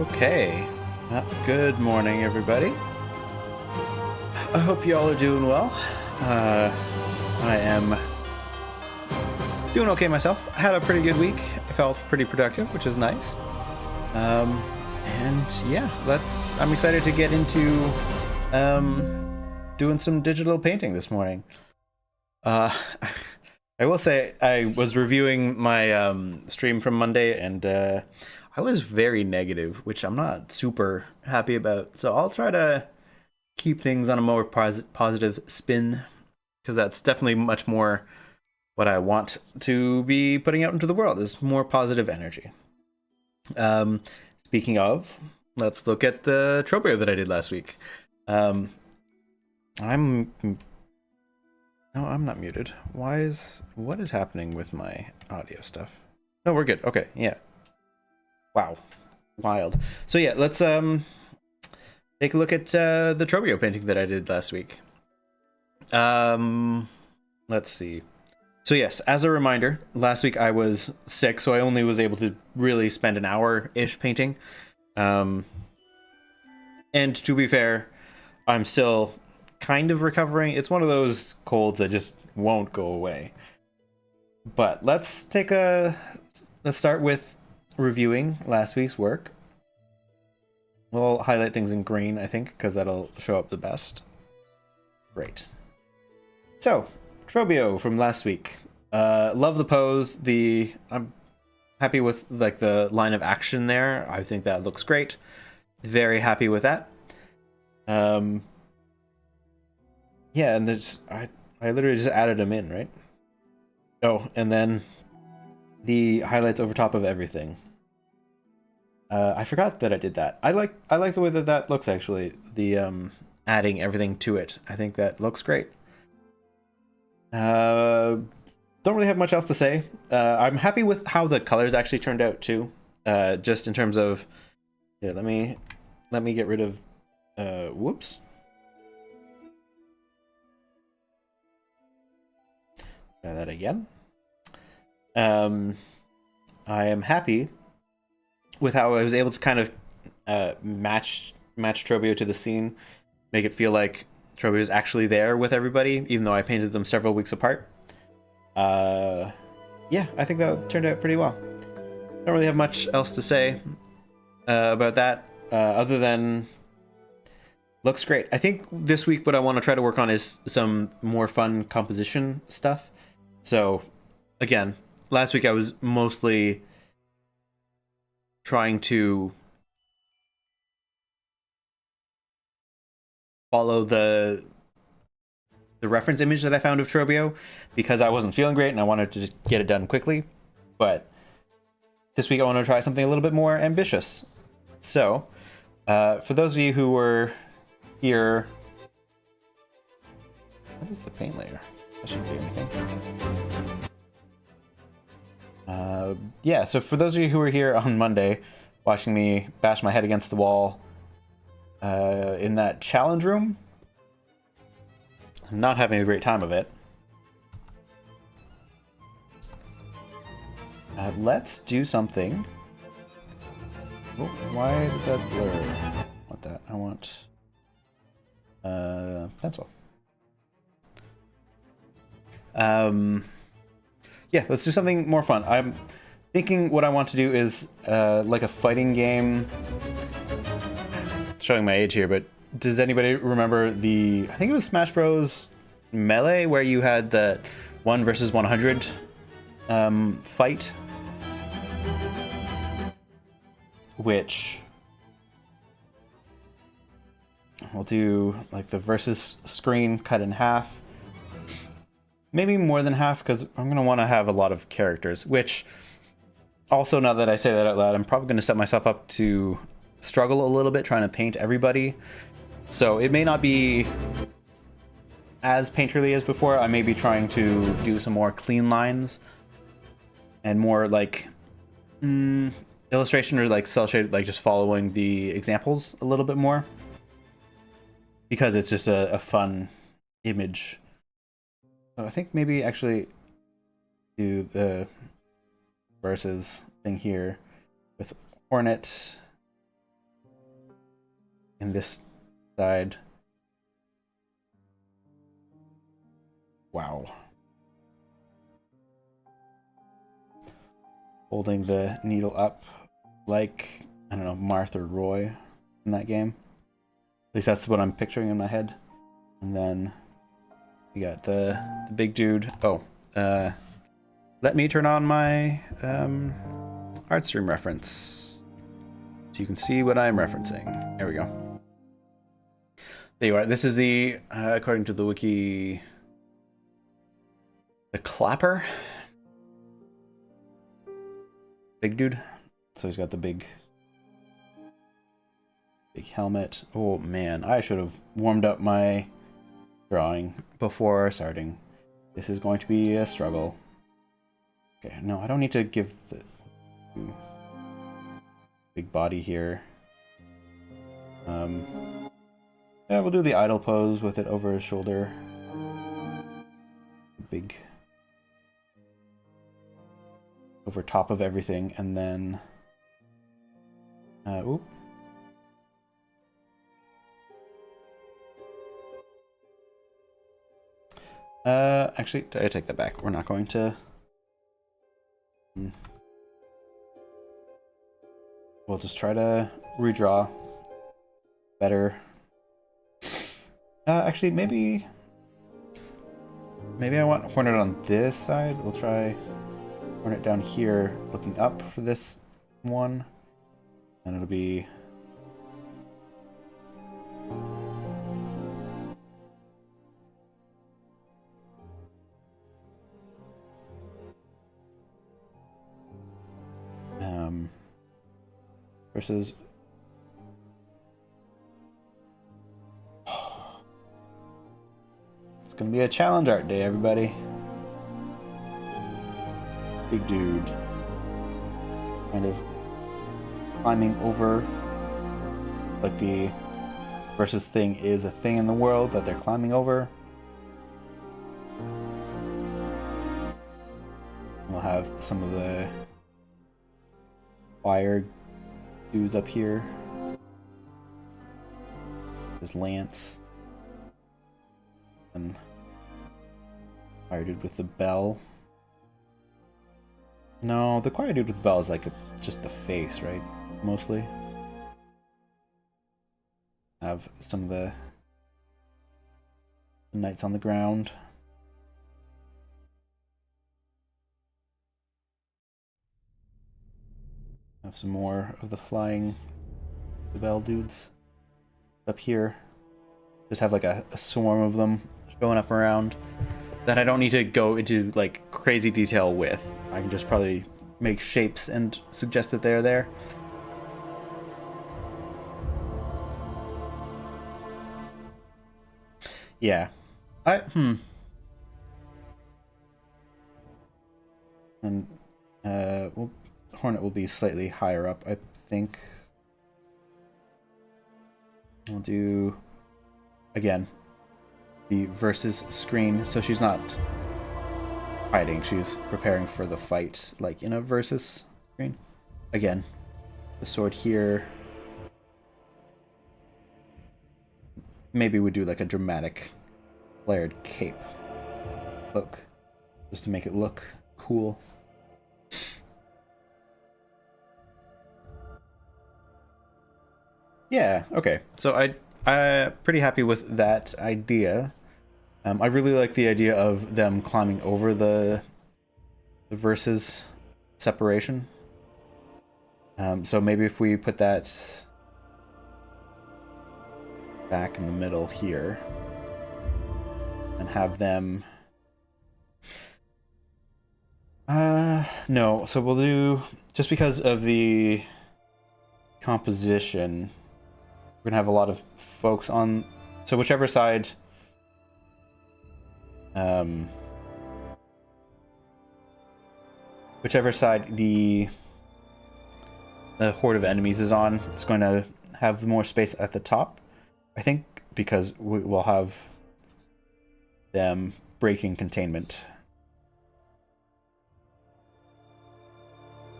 Okay. Good morning, everybody. I hope you all are doing well. I am doing okay myself. I had a pretty good week. I felt pretty productive, which is nice. And yeah, I'm excited to get into doing some digital painting this morning. I will say I was reviewing my stream from Monday, and I was very negative, which I'm not super happy about. So I'll try to keep things on a more positive spin, because that's definitely much more what I want to be putting out into the world, is more positive energy. Speaking of, let's look at the Tropio that I did last week. No, I'm not muted. What is happening with my audio stuff? No, we're good. Okay, yeah. Wow. Wild. So yeah, let's take a look at the Tropio painting that I did last week. Let's see. So yes, as a reminder, last week I was sick, so I only was able to really spend an hour-ish painting. And to be fair, I'm still kind of recovering. It's one of those colds that just won't go away. But let's start with reviewing last week's work. We'll highlight things in green, I think, because that'll show up the best. Great. So, Tropio from last week. Love the pose. I'm happy with like the line of action there. I think that looks great. Very happy with that. Yeah, and I literally just added them in, right? Oh, and then the highlights over top of everything. I forgot that I did that. I like the way that looks, actually. The adding everything to it. I think that looks great. Don't really have much else to say. I'm happy with how the colors actually turned out too. Just in terms of, yeah. Let me get rid of. Whoops. Try that again. I am happy with how I was able to kind of match Tropio to the scene, make it feel like Tropio is actually there with everybody, even though I painted them several weeks apart. Yeah, I think that turned out pretty well. Don't really have much else to say about that, other than looks great. I think this week what I want to try to work on is some more fun composition stuff. So, again, last week I was mostly trying to follow the reference image that I found of Tropio, because I wasn't feeling great and I wanted to just get it done quickly. But this week I want to try something a little bit more ambitious. So, for those of you who were here... What is the paint layer? That shouldn't be anything. Yeah, so for those of you who were here on Monday, watching me bash my head against the wall in that challenge room, I'm not having a great time of it. Let's do something. Oh, why did that blur? I want that. I want pencil. Yeah, let's do something more fun. I'm thinking what I want to do is like a fighting game. Showing my age here, but does anybody remember I think it was Smash Bros. Melee, where you had the 1 versus 100 fight? Which we'll do like the versus screen cut in half. Maybe more than half, because I'm going to want to have a lot of characters, which also, now that I say that out loud, I'm probably going to set myself up to struggle a little bit trying to paint everybody. So it may not be as painterly as before. I may be trying to do some more clean lines and more like illustration, or like cell shaded, like just following the examples a little bit more, because it's just a fun image. So I think maybe actually do the versus thing here with Hornet in this side. Wow. Holding the needle up like, I don't know, Martha Roy in that game. At least that's what I'm picturing in my head. And then we got the big dude. Oh, let me turn on my art stream reference so you can see what I'm referencing. There we go. There you are. This is the, according to the wiki, the clapper. Big dude. So he's got the big helmet. Oh man, I should have warmed up my drawing before starting. This is going to be a struggle. Okay, no, I don't need to give the big body here. Yeah, we'll do the idle pose with it over his shoulder. Big over top of everything, and then oop. Actually, I take that back. We're not going to. We'll just try to redraw better. Actually, maybe I want Hornet on this side. We'll try Hornet down here, looking up for this one, and it'll be. Versus it's gonna be a challenge art day, everybody. Big dude kind of climbing over, like the versus thing is a thing in the world that they're climbing over. We'll have some of the fire dudes up here. His lance. And fire dude with the bell. No, the choir dude with the bell is like just the face, right? Mostly. Have some of the knights on the ground. Have some more of the flying, the bell dudes up here. Just have like a swarm of them showing up around that I don't need to go into like crazy detail with. I can just probably make shapes and suggest that they're there. Yeah. And well, Hornet will be slightly higher up, I think. We'll do again the versus screen, so she's not fighting, she's preparing for the fight, like in a versus screen. Again, the sword here. Maybe we do like a dramatic flared cape look, just to make it look cool. Yeah, okay. So I'm pretty happy with that idea. I really like the idea of them climbing over the versus separation. So maybe if we put that back in the middle here and have them no, so we'll do, just because of the composition, we're gonna have a lot of folks on, so whichever side the horde of enemies is on, it's going to have more space at the top, I think, because we will have them breaking containment.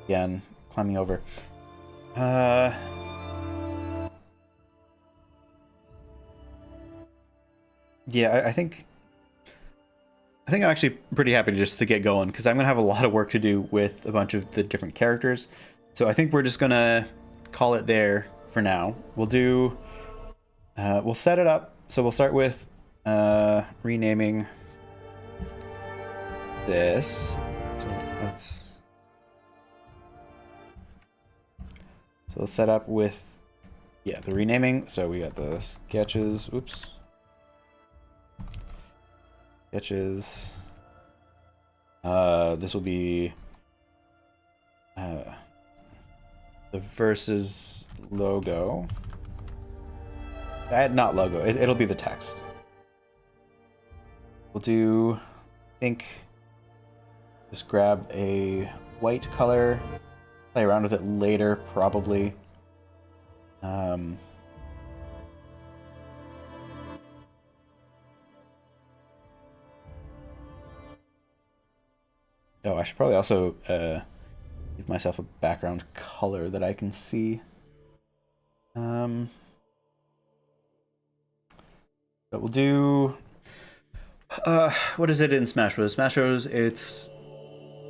Again, climbing over. Yeah, I think I'm actually pretty happy just to get going because I'm gonna have a lot of work to do with a bunch of the different characters. So I think we're just gonna call it there for now. We'll set it up. So we'll start with renaming this. So we'll set up with the renaming. So we got the sketches. Oops. Sketches. This will be the versus logo. Not logo. It'll be the text. We'll do, I think, just grab a white color, play around with it later, probably. Oh, I should probably also give myself a background color that I can see. But we'll do... what is it in Smash Bros? Smash Bros, it's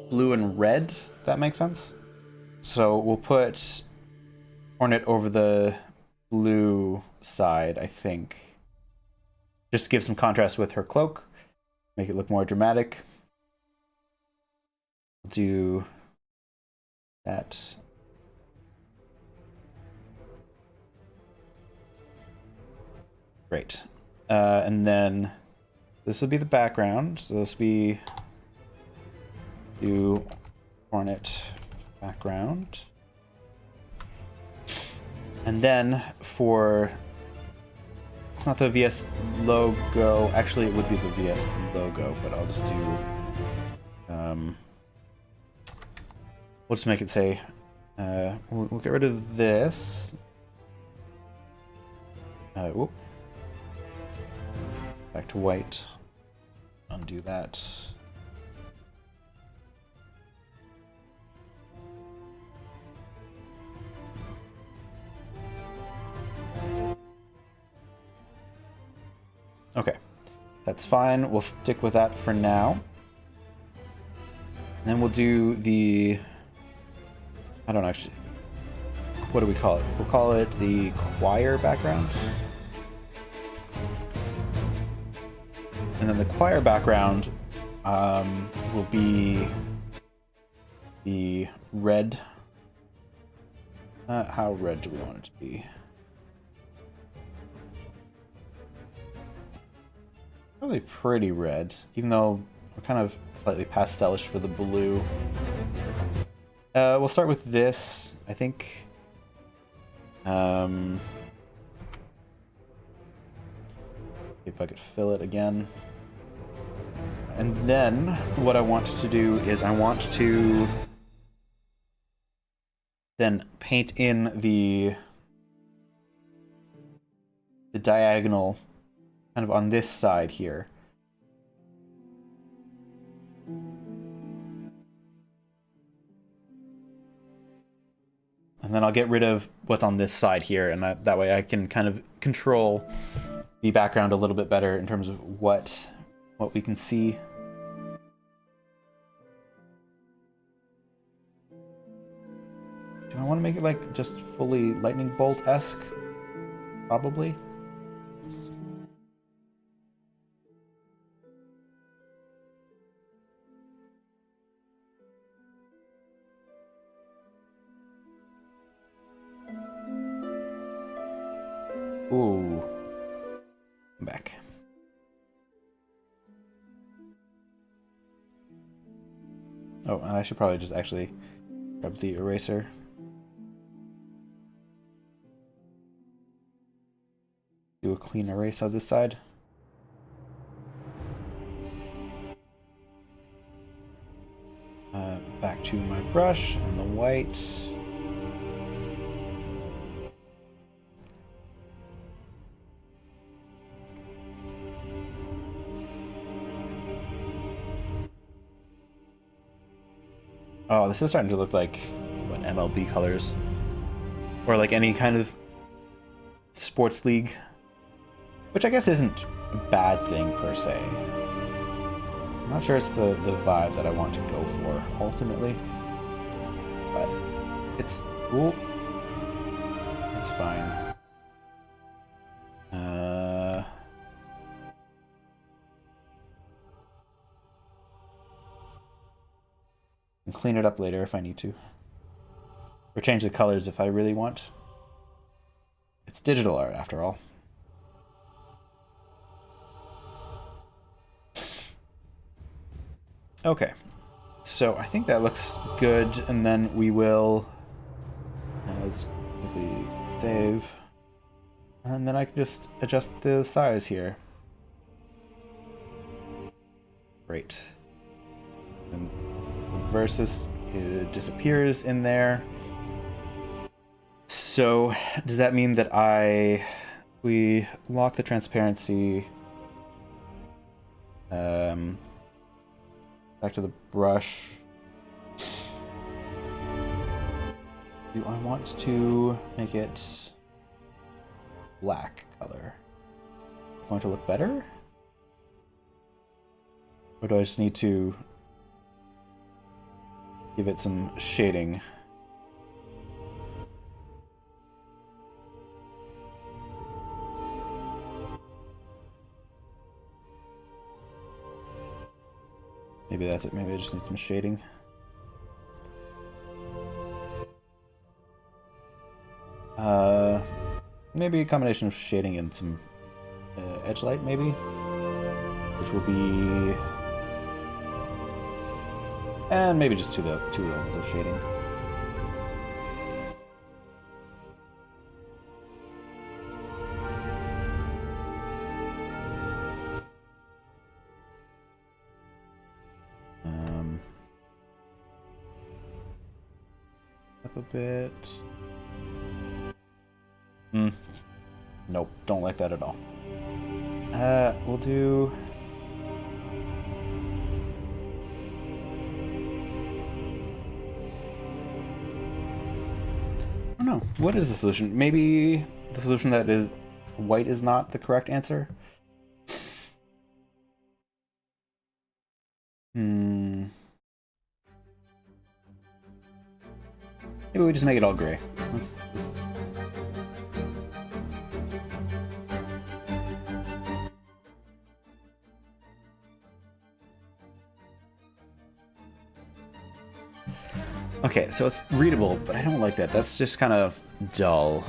blue and red. That makes sense. So we'll put Hornet over the blue side, I think. Just to give some contrast with her cloak. Make it look more dramatic. We'll do that. Great. And then this will be the background. So this will be do Hornet background. And then for, it's not the VS logo. Actually, it would be the VS logo, but I'll just do, we'll just make it say, we'll get rid of this. Whoop. Back to white. Undo that. Okay, that's fine. We'll stick with that for now. And then we'll do the, I don't know, actually, what do we call it? We'll call it the choir background. And then the choir background will be the red. How red do we want it to be? Probably pretty red, even though we're kind of slightly pastelish for the blue. We'll start with this, I think. If I could fill it again. And then what I want to do is I want to then paint in the diagonal kind of on this side here. And then I'll get rid of what's on this side here, and that way I can kind of control the background a little bit better in terms of what we can see. Do I want to make it like just fully lightning bolt-esque? Probably. Ooh. I'm back. Oh, and I should probably just actually grab the eraser. Do a clean erase on this side. Back to my brush and the white. Oh, this is starting to look like what MLB colors, or like any kind of sports league. Which I guess isn't a bad thing per se. I'm not sure it's the vibe that I want to go for ultimately. But it's cool. It's fine. And clean it up later if I need to. Or change the colors if I really want. It's digital art after all. Okay. So I think that looks good, and then we will let's quickly save. And then I can just adjust the size here. Great. And versus it disappears in there. So does that mean that we lock the transparency back to the brush? Do I want to make it black color? Going to look better? Or do I just need to give it some shading? Maybe that's it. Maybe I just need some shading. Maybe a combination of shading and some edge light, maybe, which will be, and maybe just two levels of shading. Up a bit. Nope, don't like that at all. We'll do... I don't know. What is the solution? Maybe the solution that is white is not the correct answer? Maybe we just make it all gray. Let's... Okay, so it's readable, but I don't like that. That's just kind of dull.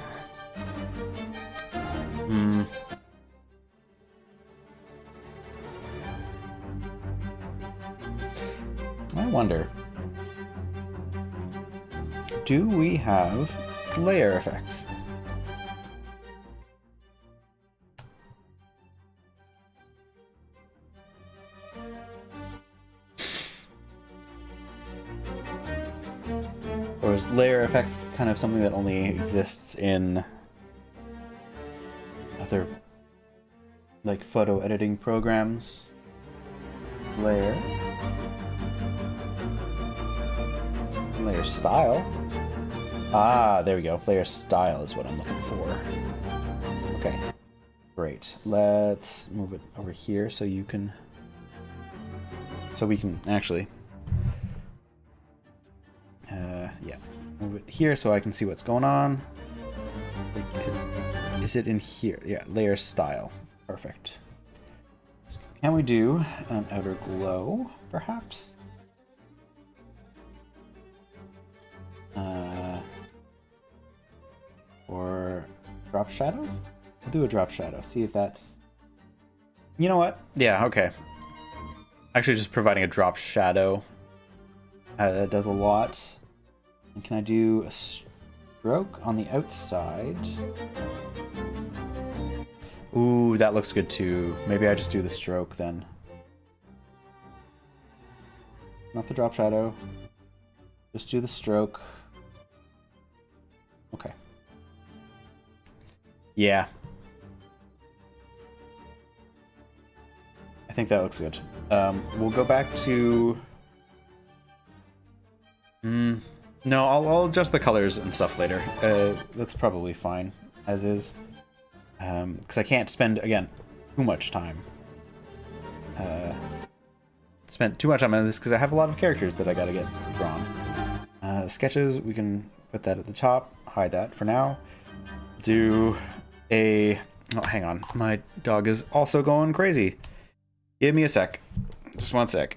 I wonder, do we have layer effects? Or is layer effects kind of something that only exists in other, like, photo editing programs? Layer style. Ah, there we go. Layer style is what I'm looking for. Okay, great. Let's move it over here so you can, so we can actually, yeah, move it here so I can see what's going on. Is it in here? Yeah, layer style. Perfect. Can we do an outer glow, perhaps? Or drop shadow? We'll do a drop shadow. See if that's... You know what? Yeah, okay. Actually, just providing a drop shadow does a lot. And can I do a stroke on the outside? Ooh, that looks good too. Maybe I just do the stroke then. Not the drop shadow. Just do the stroke. Okay. Yeah. I think that looks good. We'll go back to... No, I'll adjust the colors and stuff later. That's probably fine, as is. because I can't spend, again, too much time. Spent too much time on this because I have a lot of characters that I gotta get drawn. Sketches, we can put that at the top, hide that for now. Do a... Oh, hang on. My dog is also going crazy. Give me a sec. Just one sec.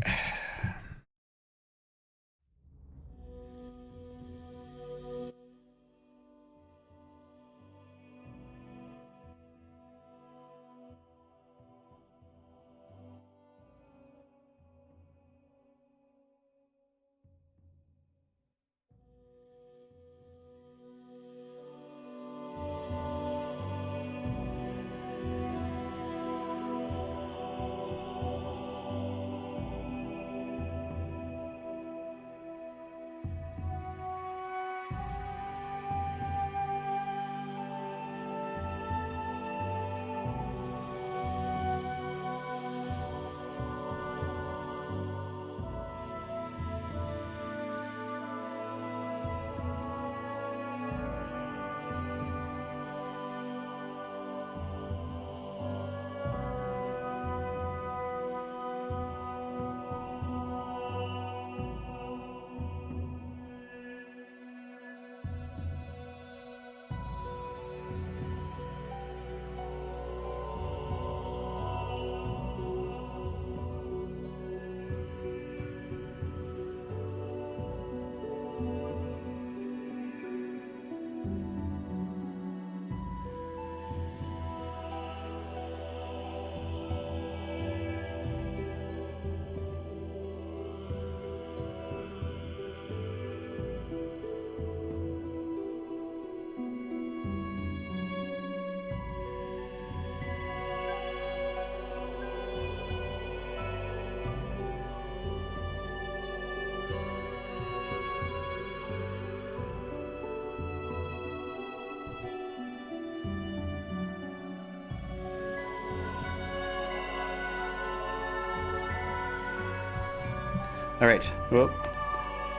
All right. Well,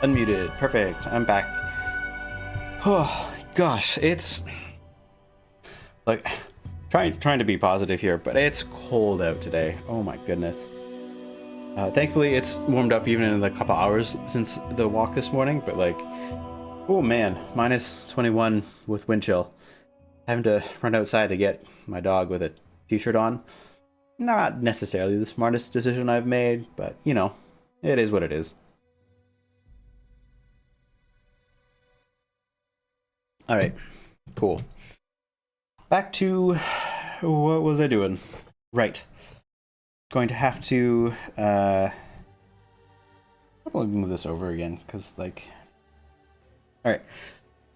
unmuted. Perfect. I'm back. Oh gosh, it's like trying to be positive here, but it's cold out today. Oh my goodness. Thankfully, it's warmed up even in the couple hours since the walk this morning. But like, oh man, minus 21 with wind chill. Having to run outside to get my dog with a t-shirt on. Not necessarily the smartest decision I've made, but you know. It is what it is. All right, cool. Back to what was I doing? Right. Going to have to probably move this over again because like. All right.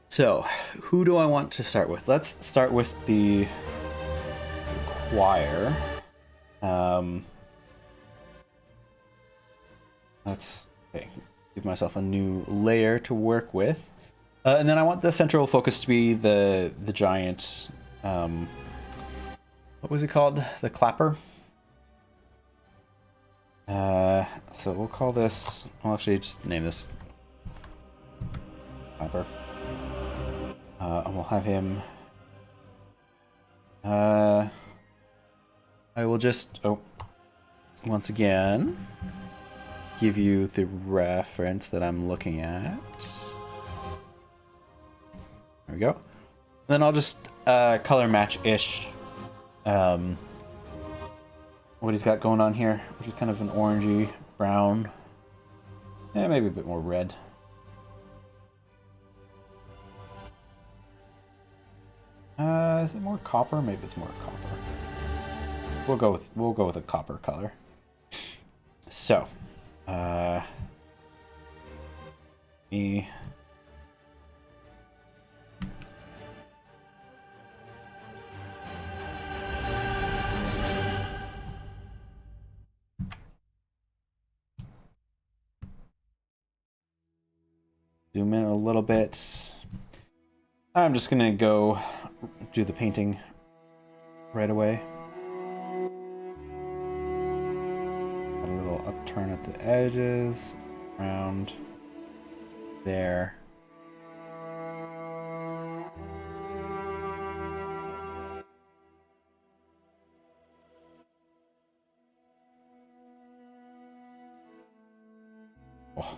So, who do I want to start with? Let's start with the choir. Let's give myself a new layer to work with. And then I want the central focus to be the giant, what was it called? The clapper? So we'll call this, I'll actually just name this clapper. And we'll have him, I will just, once again, give you the reference that I'm looking at. There we go. Then I'll just color match-ish what he's got going on here, which is kind of an orangey brown. Yeah, maybe a bit more red. Is it more copper? Maybe it's more copper. We'll go with a copper color. So, me. Zoom in a little bit. I'm just gonna go do the painting right away. Got a little upturn at the edges, around there. Oh,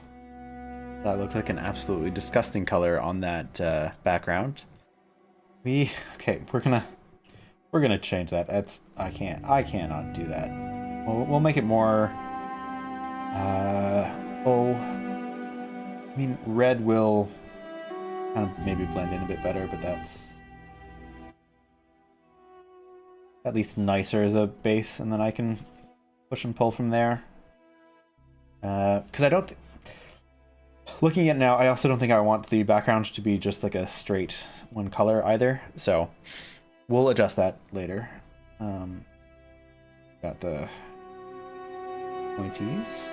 that looks like an absolutely disgusting color on that background. Okay, we're gonna change that. I cannot do that. We'll make it more. I mean, red will kind of maybe blend in a bit better, but that's at least nicer as a base, and then I can push and pull from there. Because I don't. Looking at it now, I also don't think I want the background to be just like a straight one color either. So we'll adjust that later. Got the pointies.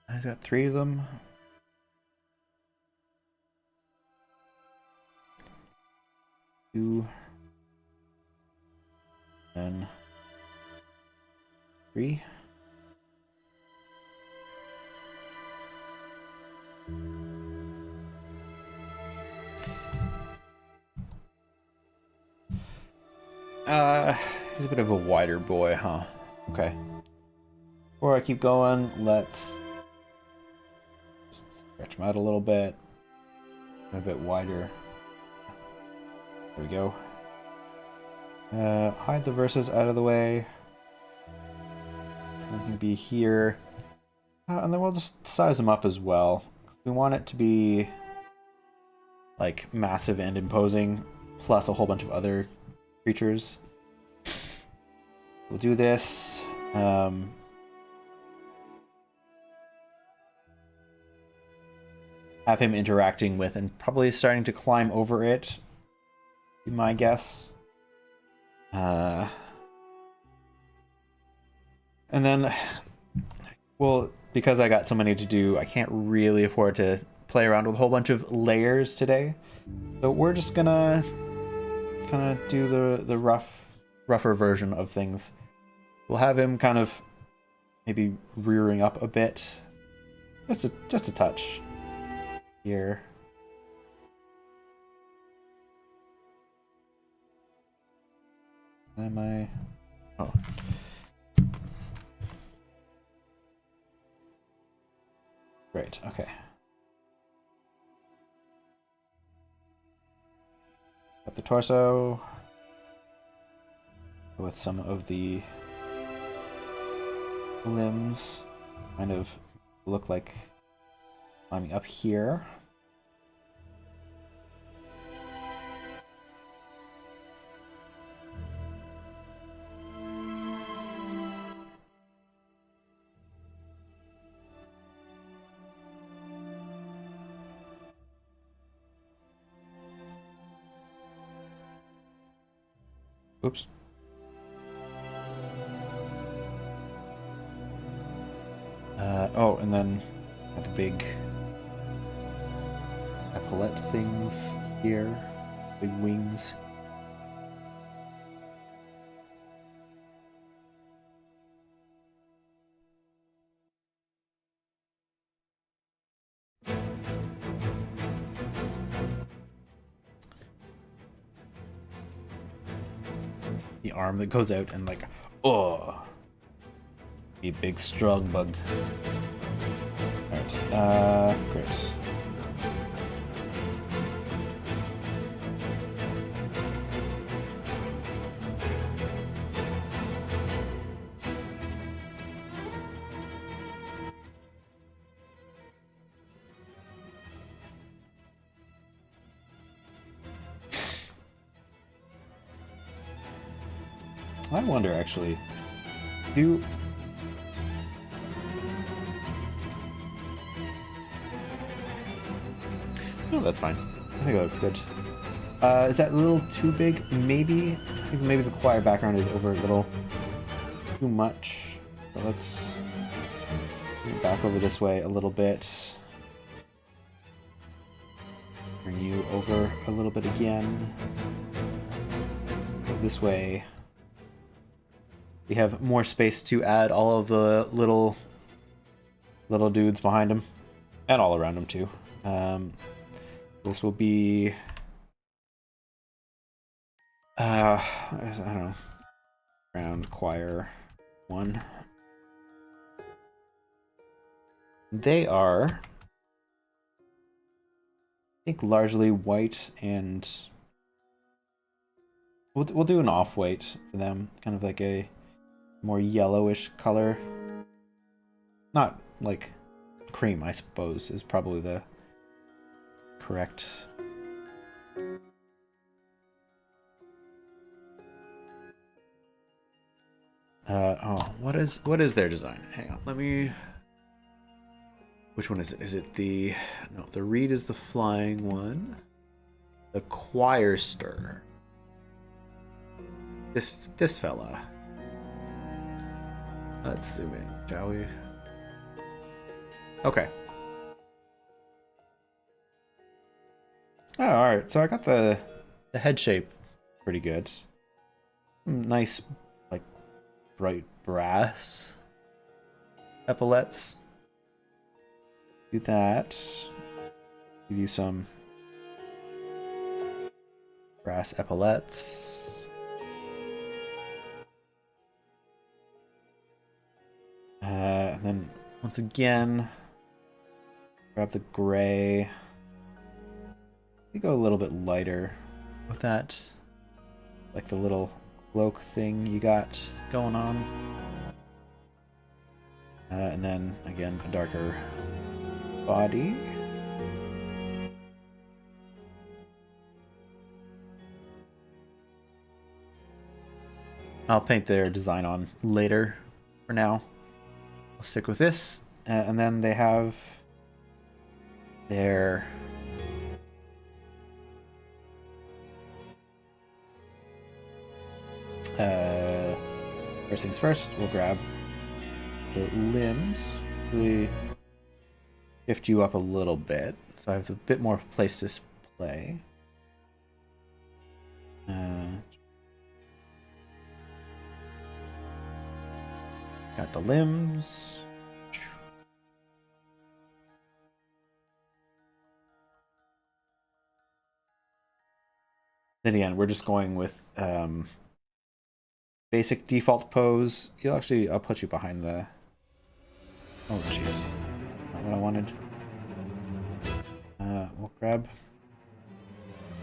I've got 3 of them. Two. And 3. He's a bit of a wider boy, huh? Okay. Before I keep going, let's just stretch him out a little bit. A bit wider. There we go. Hide the verses out of the way. So it can be here. And then we'll just size them up as well. We want it to be like massive and imposing, plus a whole bunch of other creatures. We'll do this. Have him interacting with and probably starting to climb over it, be my guess. And then, well, because I got so many to do, I can't really afford to play around with a whole bunch of layers today. So we're just gonna kind of do the rougher version of things. We'll have him kind of maybe rearing up a bit, just a touch here. Am I? Oh. Great, okay. Got the torso with some of the limbs kind of look like climbing up here. Oops. Oh, and then got the big epaulette things here, big wings. The arm that goes out and like, oh, be a big strong bug. Alright, great. I wonder, actually, Oh, that's fine. I think that looks good. Is that a little too big? Maybe. I think maybe the choir background is over a little too much. So let's move back over this way a little bit. Bring you over a little bit again. This way. We have more space to add all of the little dudes behind him. And all around him too. This will be I don't know. Ground choir 1. They are, I think, largely white, and we'll do an off-white for them, kind of like a more yellowish color. Not like cream, I suppose, is probably the correct. Oh, what is their design? Hang on, let me. Which one is it? Is it the no? The reed is the flying one. The choir stir. This fella. Let's zoom in, shall we? Okay. Oh, all right. So I got the head shape pretty good. Nice, like, bright brass epaulets. Do that. Give you some brass epaulets. And then once again, grab the gray. We go a little bit lighter with that, like the little cloak thing you got going on. And then again, a darker body. I'll paint their design on later. For now, I'll stick with this. And then they have their first things first, we'll grab the limbs. We lift you up a little bit, so I have a bit more place to play. Got the limbs. Then again, we're just going with basic default pose. I'll put you behind the. Oh jeez, not what I wanted. We'll grab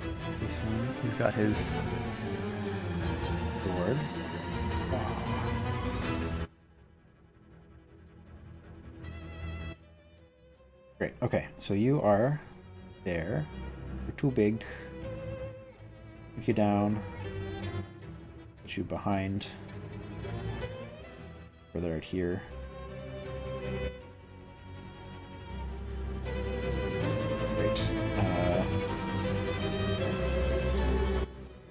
this one. He's got his sword. Great. Okay, so you are there. You're too big. Take you down. Put you behind. Further out here. Great.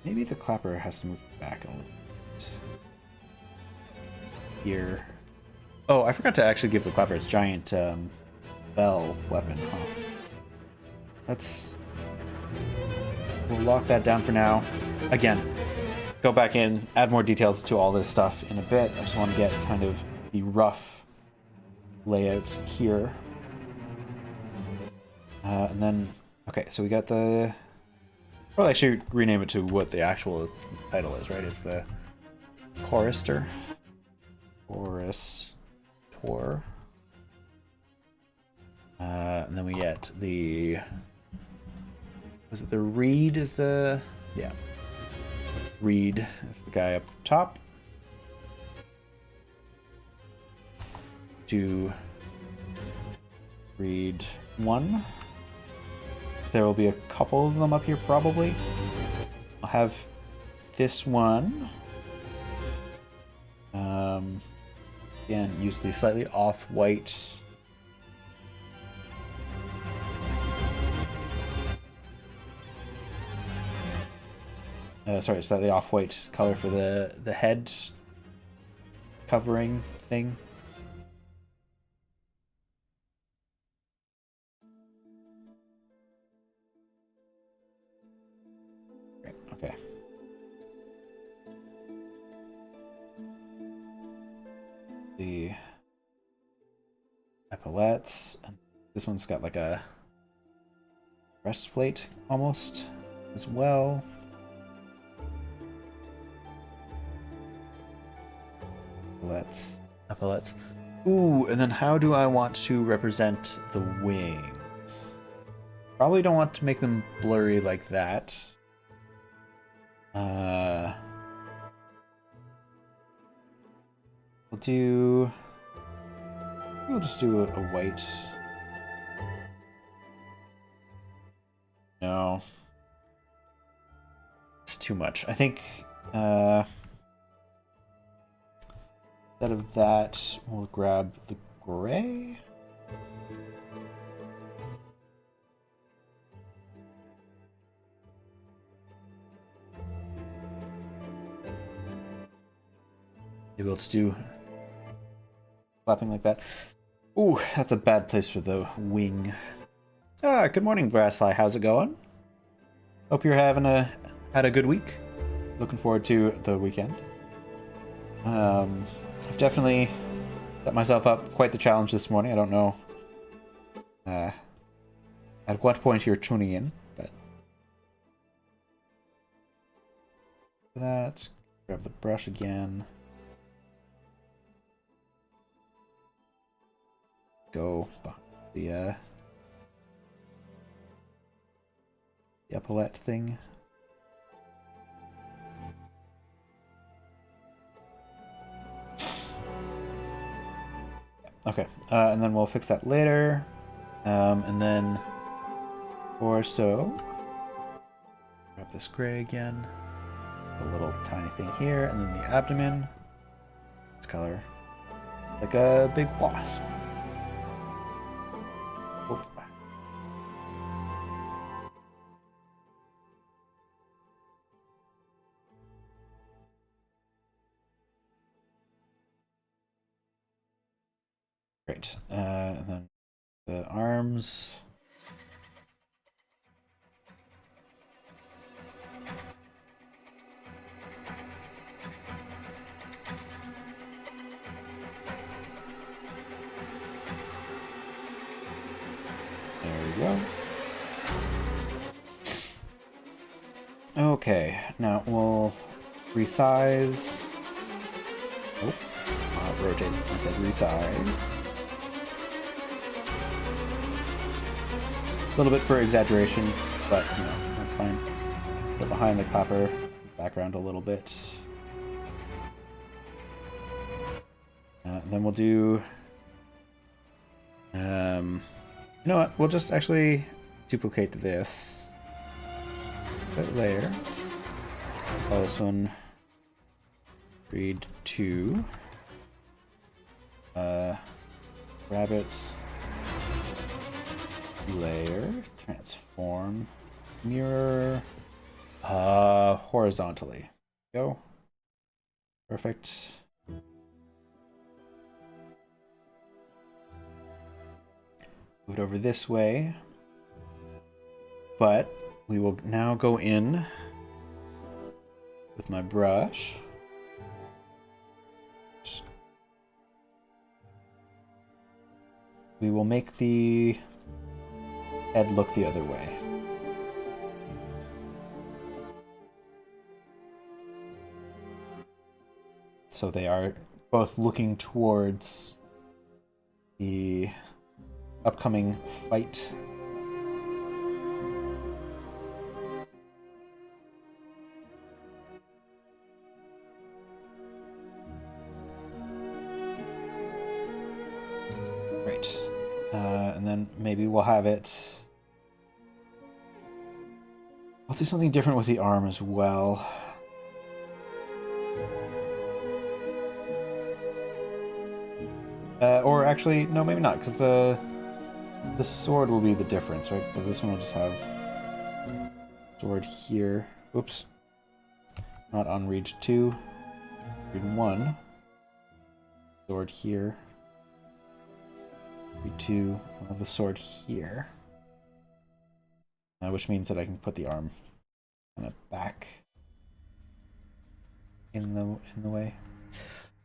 Maybe the clapper has to move back a little bit. Here. Oh, I forgot to actually give the clapper its giant bell weapon, huh? We'll lock that down for now. Again, go back in, add more details to all this stuff in a bit. I just want to get kind of the rough layouts here. And then, okay, so we got the... Well, I should rename it to what the actual title is, right? It's the Chorister. Chorister. And then we get the... Was it the reed is the... Yeah. Reed is the guy up top. To reed 1. There will be a couple of them up here probably. I'll have this one. Again, use the slightly off-white... sorry, slightly off-white color for the head covering thing. Great, okay. The epaulets. This one's got like a breastplate almost as well. Epaulets. Ooh, and then how do I want to represent the wings? Probably don't want to make them blurry like that. We'll just do a white. No. It's too much. I think, instead of that, we'll grab the gray. Maybe let's do flapping like that. Ooh, that's a bad place for the wing. Good morning, Grassfly. How's it going? Hope you're had a good week. Looking forward to the weekend. I've definitely set myself up quite the challenge this morning. I don't know at what point you're tuning in, but for that, grab the brush again. Go behind the epaulette thing. Okay, and then we'll fix that later. And then torso. Grab this gray again. A little tiny thing here, and then the abdomen. This color like a big wasp. Oh. Great. And then the arms. There we go. Okay, now we'll resize. Oh, rotate. I said resize. A little bit for exaggeration, but you know, that's fine. Go behind the copper background a little bit. And then we'll do. You know what? We'll just actually duplicate this layer. Call this one read 2. Rabbit layer, transform, mirror, horizontally. Go. Perfect. Move it over this way. But we will now go in with my brush. We will make the head look the other way. So they are both looking towards the upcoming fight. Great. And then maybe we'll have it. I'll do something different with the arm as well. Or actually, no, maybe not, because the sword will be the difference, right? But this one will just have sword here. Oops. Not on read 2. Read 1. Sword here. Read 2. I'll have the sword here. Which means that I can put the arm kind of back in the way.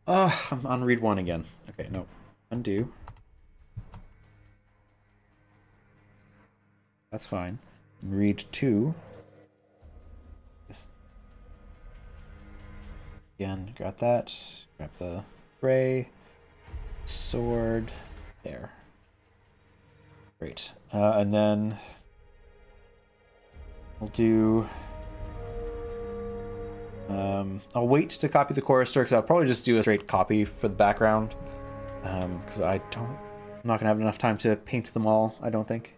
Oh, I'm on read 1 again. Okay, no. Undo. That's fine. Read 2. This again, got that. Grab the gray. Sword. There. Great. And then we'll do... I'll wait to copy the chorister because I'll probably just do a straight copy for the background. Because I'm not gonna have enough time to paint them all, I don't think.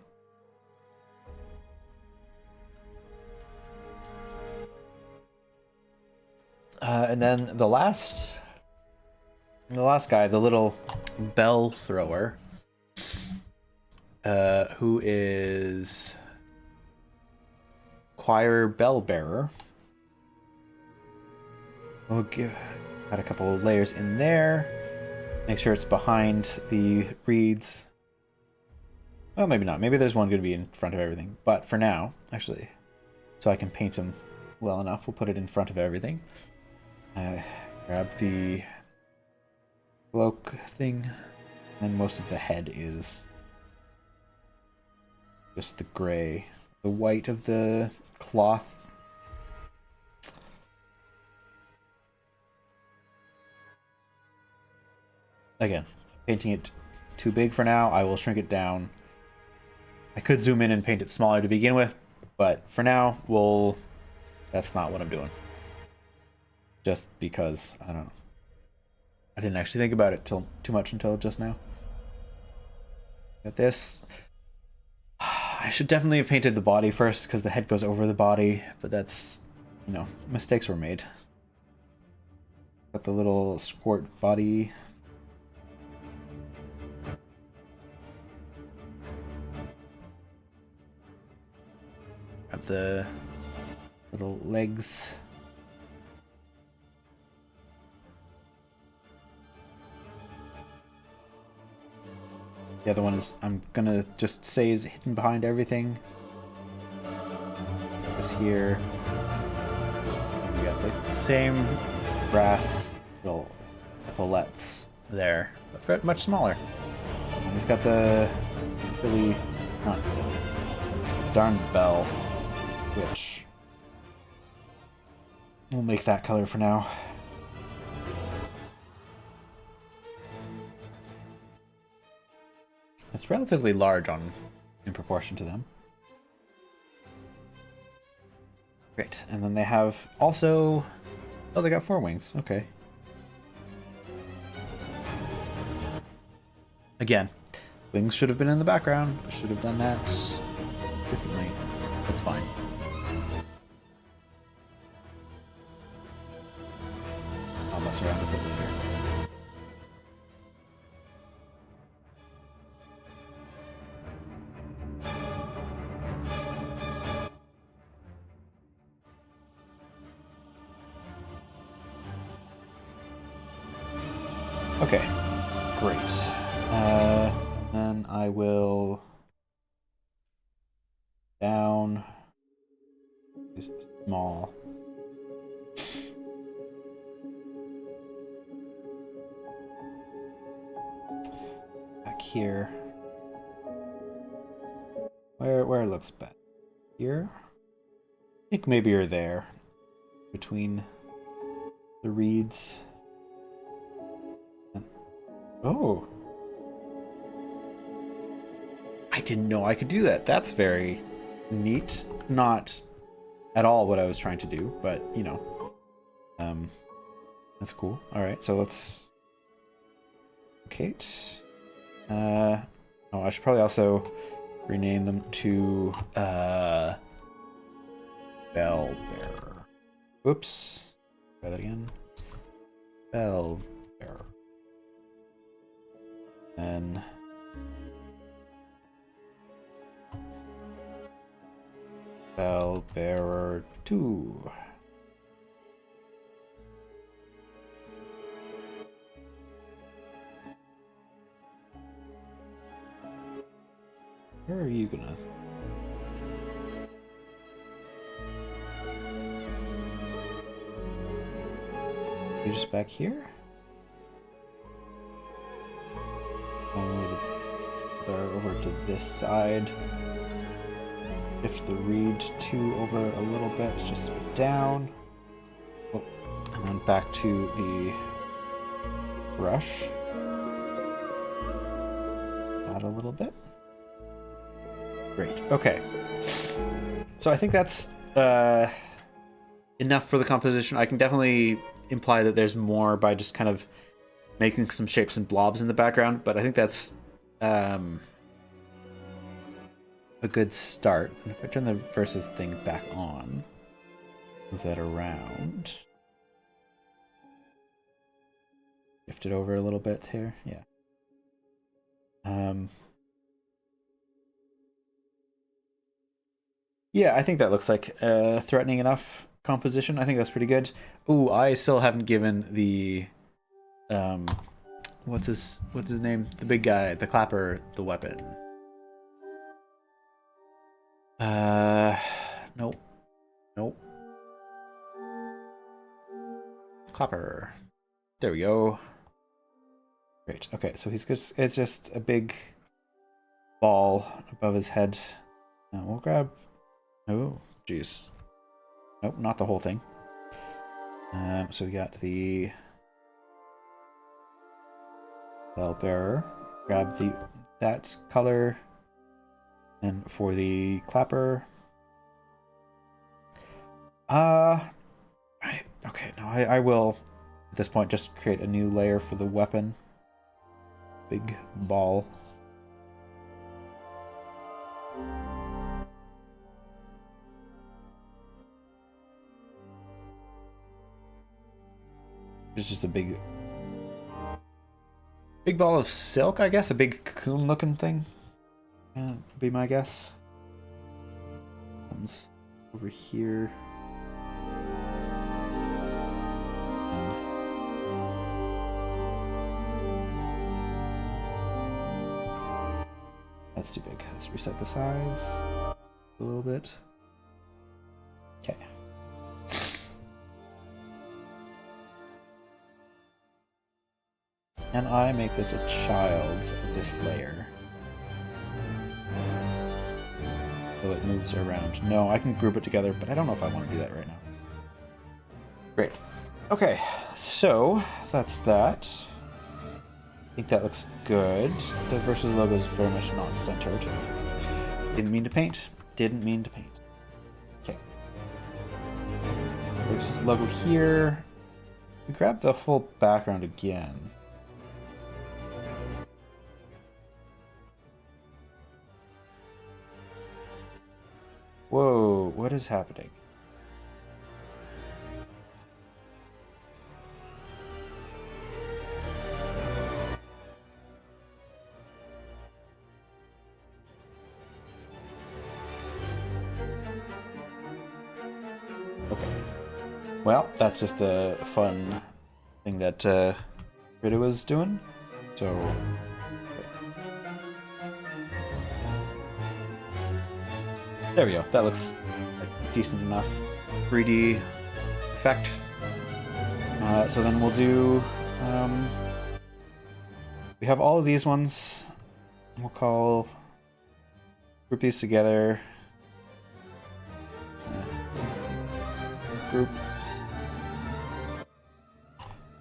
And then the last guy, the little bell thrower, who is choir bell bearer. We'll add a couple of layers in there. Make sure it's behind the reeds. Well, maybe not. Maybe there's one going to be in front of everything. But for now, actually, so I can paint them well enough, we'll put it in front of everything. Grab the cloak thing, and most of the head is just the gray. The white of the cloth. Again, painting it too big for now. I will shrink it down. I could zoom in and paint it smaller to begin with, but for now, that's not what I'm doing. Just because, I don't know. I didn't actually think about it too much until just now. Got this. I should definitely have painted the body first because the head goes over the body, but that's, mistakes were made. Got the little squirt body. Grab the little legs. The other one is, I'm gonna just say, is hidden behind everything. This here. We got the same brass little epaulettes there, but much smaller. And he's got the really not so darn bell, which we'll make that color for now. It's relatively large in proportion to them. Great, and then they have also... Oh, they got 4 wings, okay. Again, wings should have been in the background. I should have done that differently. That's fine. I'll mess around with it later. Okay, great. And then I will down is small. Back here. Where it looks bad. Here? I think maybe you're there. Between the reeds. Oh. I didn't know I could do that. That's very neat. Not at all what I was trying to do, but, that's cool. Alright, so let's... Kate. Oh, I should probably also rename them to, Bell Bearer. Whoops. Try that again. Bell Bearer. Then Bell Bearer 2. Where are you gonna? You're just back here? Over to this side. Shift the reed 2 over a little bit, just a bit down. Oh, and then back to the brush that a little bit. Great. Okay. So I think that's enough for the composition. I can definitely imply that there's more by just kind of making some shapes and blobs in the background, but I think that's a good start. And if I turn the versus thing back on, move that around, shift it over a little bit here. Yeah. Yeah, I think that looks like a threatening enough composition. I think that's pretty good. Ooh, I still haven't given the what's his name? The big guy, the clapper, the weapon. Nope. Nope. Clapper. There we go. Great. Okay, so it's just a big ball above his head. Now we'll grab. Oh, jeez. Nope, not the whole thing. So we got the bell bearer. Grab that color, and for the clapper. Okay, no, I will at this point just create a new layer for the weapon. Big ball. It's just a big ball of silk, I guess. A big cocoon looking thing. Be my guess. Comes over here. That's too big. Let's reset the size a little bit. Okay. And I make this a child of this layer. So it moves around. No, I can group it together, but I don't know if I want to do that right now. Great. Okay, so that's that. I think that looks good. The versus logo is very much not centered. Didn't mean to paint. Didn't mean to paint. Okay. Versus logo here. We grab the full background again. Whoa, what is happening? Okay. Well, that's just a fun thing that Rita was doing. So there we go. That looks like decent enough 3D effect. So then we'll do. We have all of these ones. We'll group these together. Group.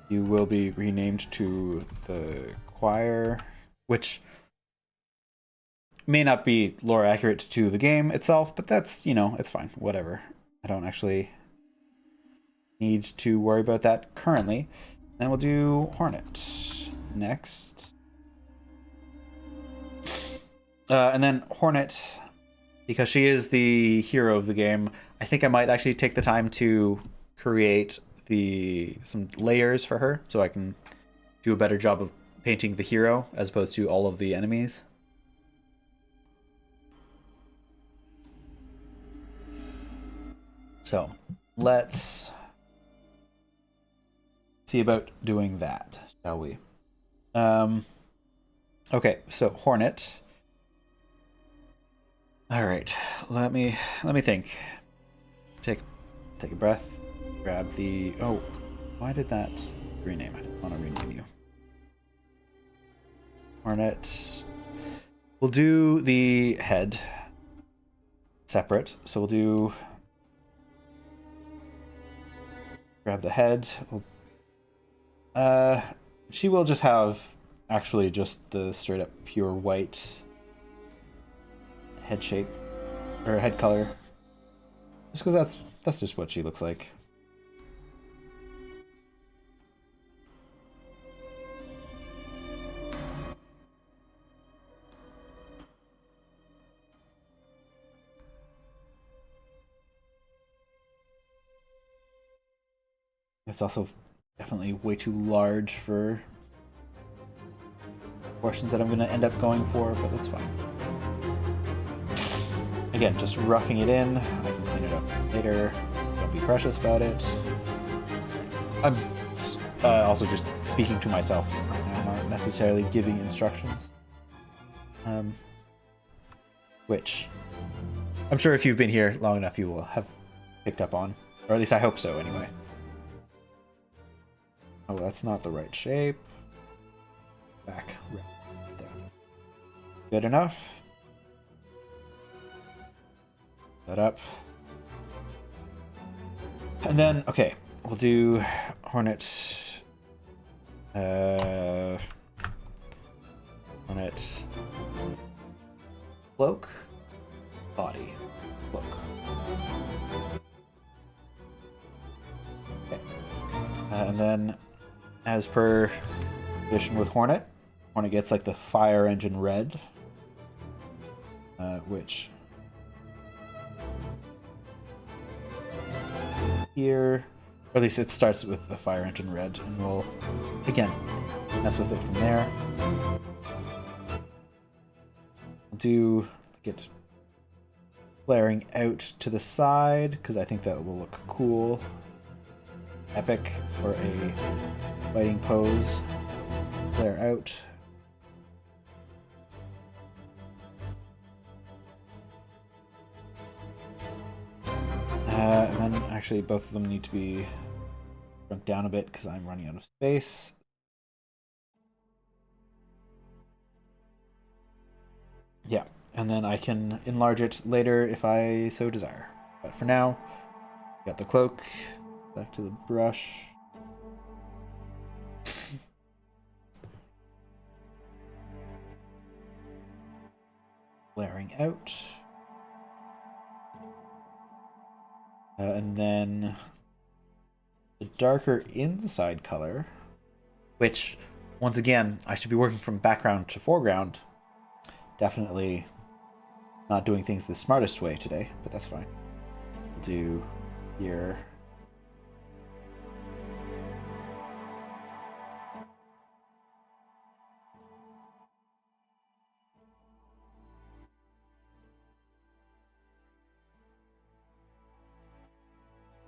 You will be renamed to the choir, which may not be lore accurate to the game itself, but that's, it's fine. Whatever. I don't actually need to worry about that currently. Then we'll do Hornet next. And then Hornet, because she is the hero of the game, I think I might actually take the time to create some layers for her so I can do a better job of painting the hero as opposed to all of the enemies. So let's see about doing that, shall we? Okay, so Hornet. All right, let me think. Take a breath. Grab the. Oh, why did that rename? I didn't want to rename you. Hornet. We'll do the head separate. So we'll do. Grab the head. We'll she will just have actually just the straight up pure white head shape or head color, just because that's just what she looks like. It's also definitely way too large for portions that I'm going to end up going for, but that's fine. Again, just roughing it in. I can clean it up later. Don't be precious about it. I'm also just speaking to myself right now, not necessarily giving instructions. Which I'm sure if you've been here long enough, you will have picked up on. Or at least I hope so, anyway. Oh, that's not the right shape. Back. There. Good enough. That up. And then, okay, we'll do Hornet. Hornet. Cloak. Body. Cloak. Okay. And then, as per tradition with Hornet, Hornet gets like the fire engine red, which here, or at least it starts with the fire engine red, and we'll again mess with it from there. We'll do get flaring out to the side because I think that will look cool. Epic for a fighting pose. Flare out. And then actually both of them need to be shrunk down a bit because I'm running out of space. Yeah, and then I can enlarge it later if I so desire. But for now, got the cloak. Back to the brush. Flaring out. And then the darker inside color, which, once again, I should be working from background to foreground. Definitely not doing things the smartest way today, but that's fine. We'll do here.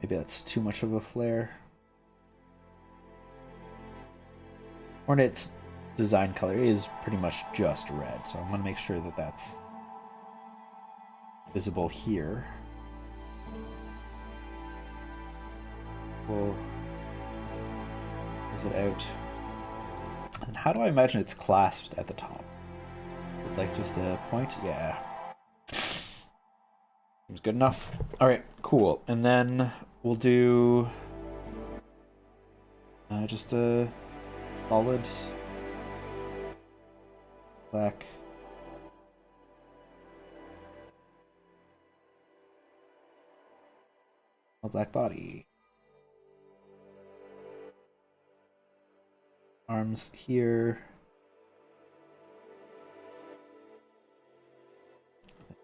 Maybe that's too much of a flare. Hornet's design color is pretty much just red, so I'm going to make sure that that's visible here. We'll close it out. And how do I imagine it's clasped at the top? With like just a point? Yeah. Seems good enough. Alright, cool. And then we'll do just a solid black black body. Arms here.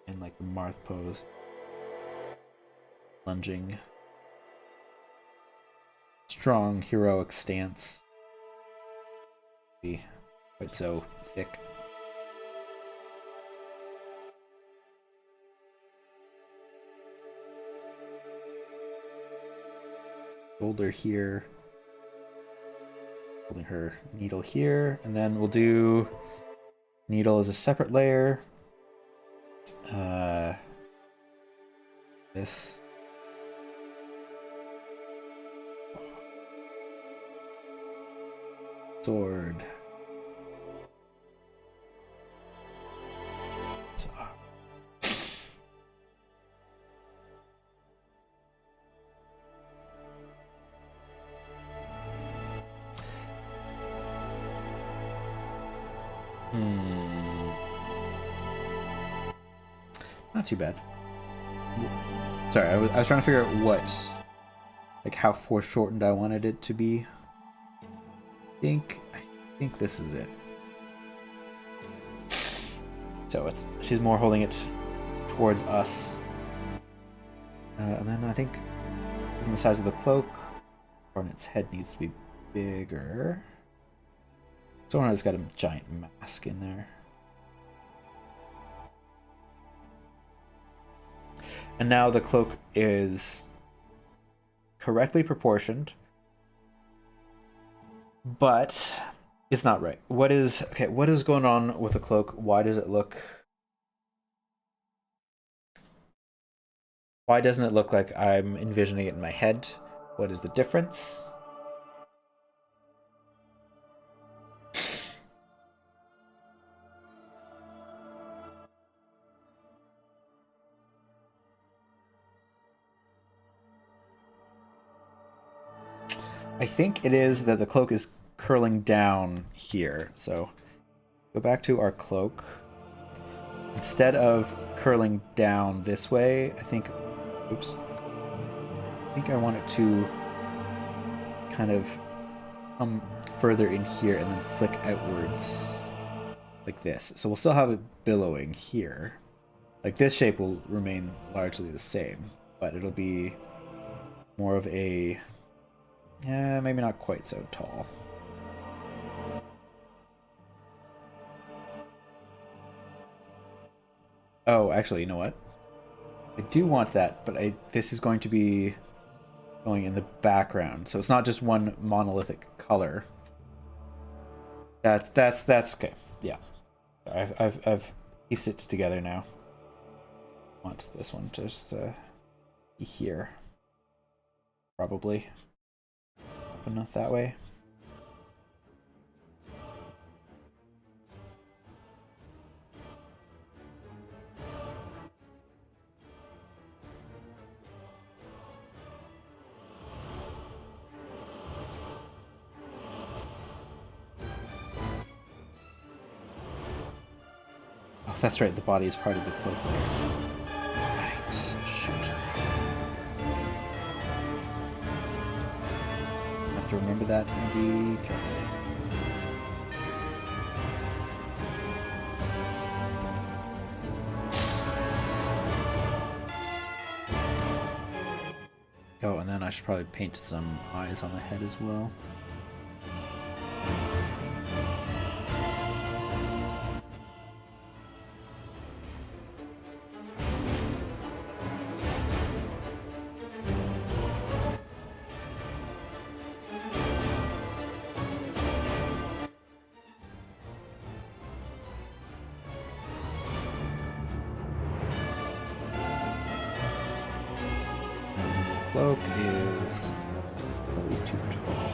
And like the Marth pose. Lunging. Strong, heroic stance. Be quite so thick. Shoulder here. Holding her needle here. And then we'll do needle as a separate layer. This. Sword. Hmm. Not too bad. Sorry, I was trying to figure out what, like how foreshortened I wanted it to be. I think this is it. So she's more holding it towards us. And then I think given the size of the cloak, Hornet's head needs to be bigger. So Hornet's got a giant mask in there. And now the cloak is correctly proportioned, but it's not right. What is going on with the cloak? Why does it look... Why doesn't it look like I'm envisioning it in my head? What is the difference? I think it is that the cloak is curling down here. So go back to our cloak. Instead of curling down this way, I think... Oops. I think I want it to kind of come further in here and then flick outwards like this. So we'll still have it billowing here. Like this shape will remain largely the same, but it'll be more of a... maybe not quite so tall. Oh, actually, you know what? I do want that, but this is going to be going in the background, so it's not just one monolithic color. That's okay. Yeah, I've pieced it together now. I want this one to just be here, probably. Open it that way. Oh, that's right, the body is part of the cloak layer. Right, shoot. I have to remember that and be careful. Oh, and then I should probably paint some eyes on the head as well. Cloak is way too tall.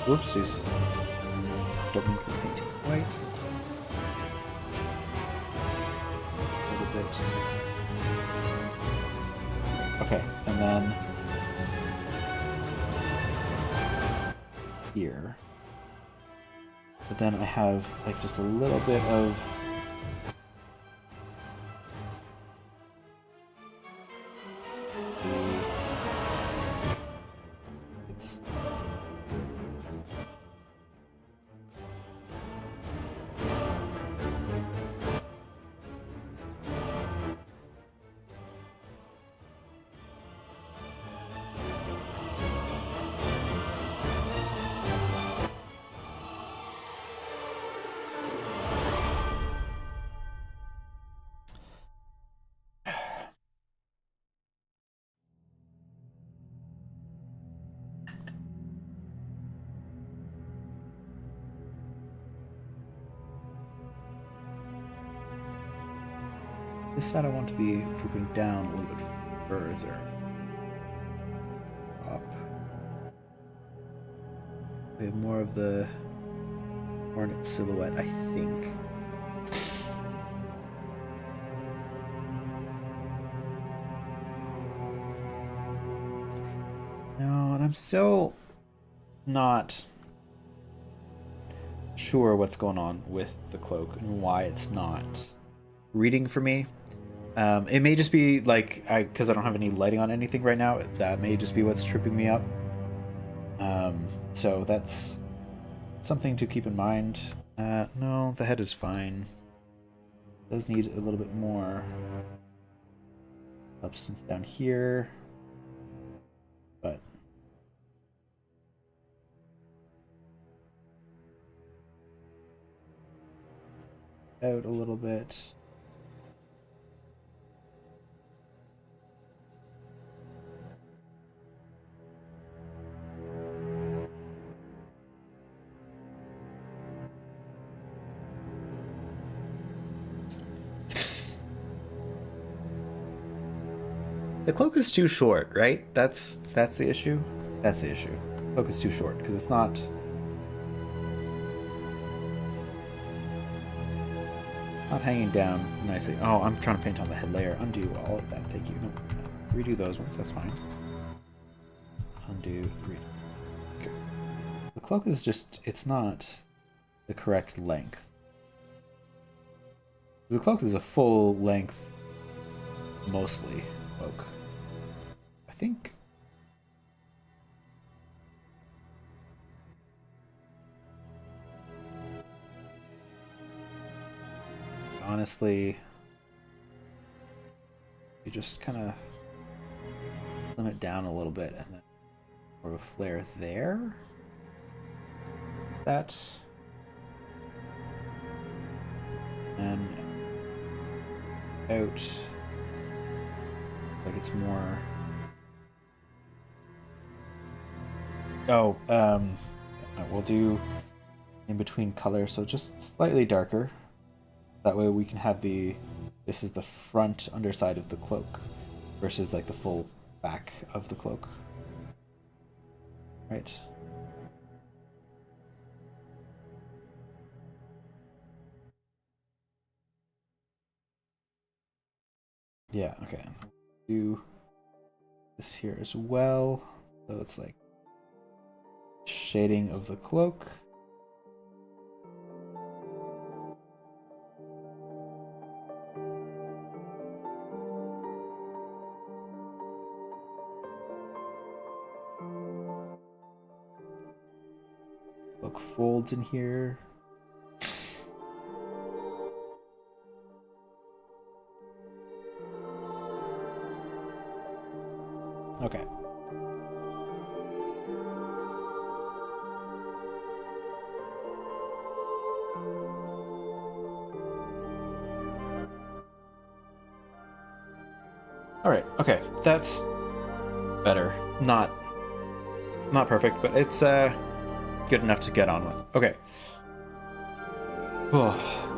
Whoopsies. Don't need to paint it white. A little bit. Okay, and then here. But then I have like just a little bit of this side I want to be drooping down a little bit further up. We have more of the hornet silhouette, I think. No, and I'm still not sure what's going on with the cloak and why it's not reading for me. It may just be like because I don't have any lighting on anything right now. That may just be what's tripping me up. So that's something to keep in mind. No, the head is fine. Does need a little bit more substance down here, but out a little bit. The cloak is too short, right? That's the issue. That's the issue. The cloak is too short because it's not hanging down nicely. Oh, I'm trying to paint on the head layer. Undo all of that. Thank you. No, redo those ones. That's fine. Undo. Redo. Okay. The cloak is just, it's not the correct length. The cloak is a full length, mostly, cloak. I think. Honestly, you just kind of slim it down a little bit and then more of a flare there. That. And out. Like it's more. Oh, we'll do in between color, so just slightly darker. That way we can have this is the front underside of the cloak versus like the full back of the cloak. Right. Yeah, okay. Do this here as well. So it's like shading of the cloak. Cloak folds in here. Okay. All right. Okay, that's better. Not perfect, but it's good enough to get on with. Okay.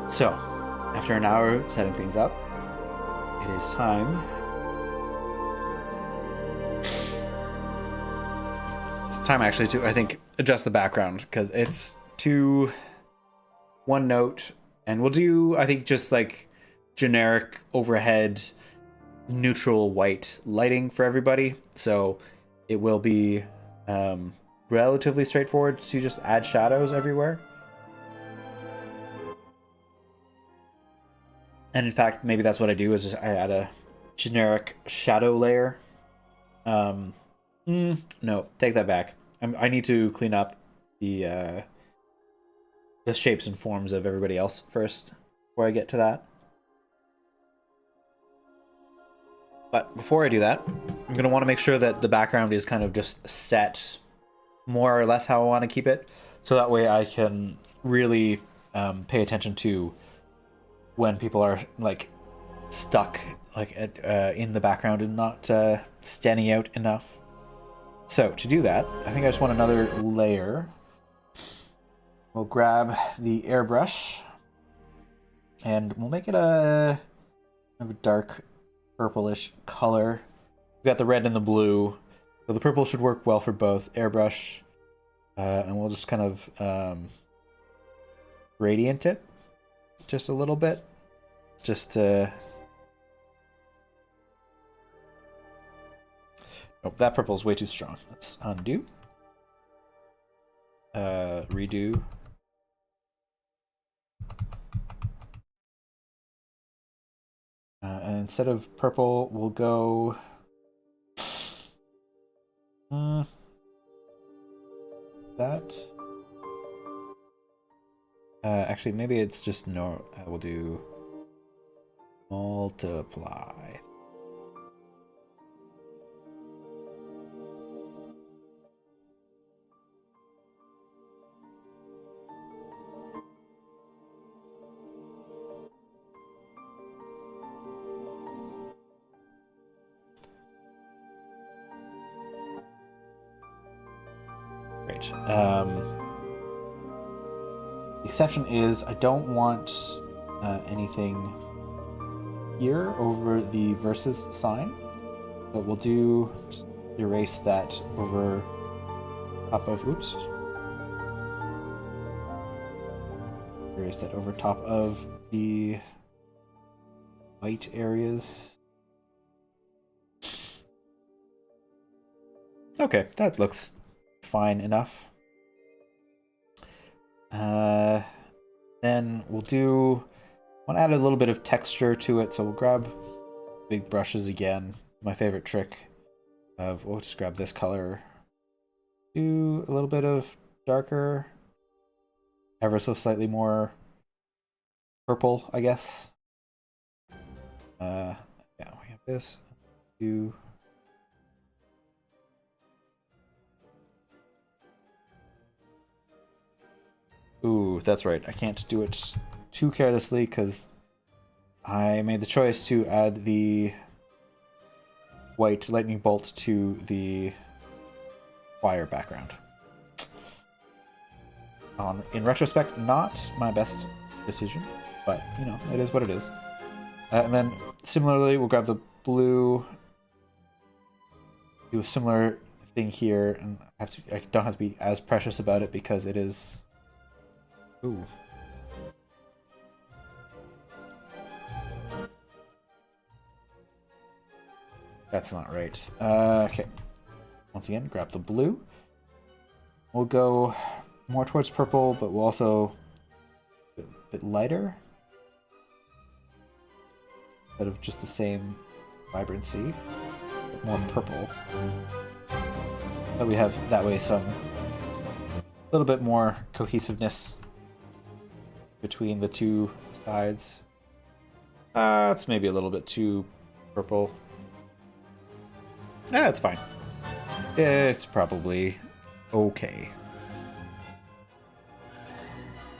So, after an hour setting things up, it is time. It's time actually to, I think, adjust the background because it's too one note, and we'll do, I think, just like generic overhead neutral white lighting for everybody. So it will be relatively straightforward to just add shadows everywhere. And in fact, maybe that's what I do, is just I add a generic shadow layer. No, take that back. I need to clean up the shapes and forms of everybody else first before I get to that. But before I do that, I'm going to want to make sure that the background is kind of just set more or less how I want to keep it. So that way I can really pay attention to when people are like stuck like in the background and not standing out enough. So to do that, I think I just want another layer. We'll grab the airbrush and we'll make it a kind of a dark purplish color. We've got the red and the blue, so the purple should work well for both. Airbrush, and we'll just kind of gradient it just a little bit, just to. Oh, that purple is way too strong. Let's undo. Redo. instead of purple, we'll go... that... actually, maybe it's just no... we'll do... multiply. Great. The exception is I don't want anything here over the versus sign, but we'll do just erase that over top of erase that over top of the white areas. Okay, that looks fine enough. Then we'll want to add a little bit of texture to it, so we'll grab big brushes again. My favorite trick we'll just grab this color, do a little bit of darker, ever so slightly more purple, I guess. Yeah, we have this. Ooh, that's right. I can't do it too carelessly because I made the choice to add the white lightning bolt to the wire background. In retrospect, not my best decision, but you know, it is what it is. And then similarly, we'll grab the blue, do a similar thing here, and I don't have to be as precious about it because it is. Ooh. That's not right. Okay. Once again, grab the blue. We'll go more towards purple, but we'll also a bit lighter. Instead of just the same vibrancy, but more purple. So we have that way some little bit more cohesiveness between the two sides. It's maybe a little bit too purple. It's fine. It's probably okay.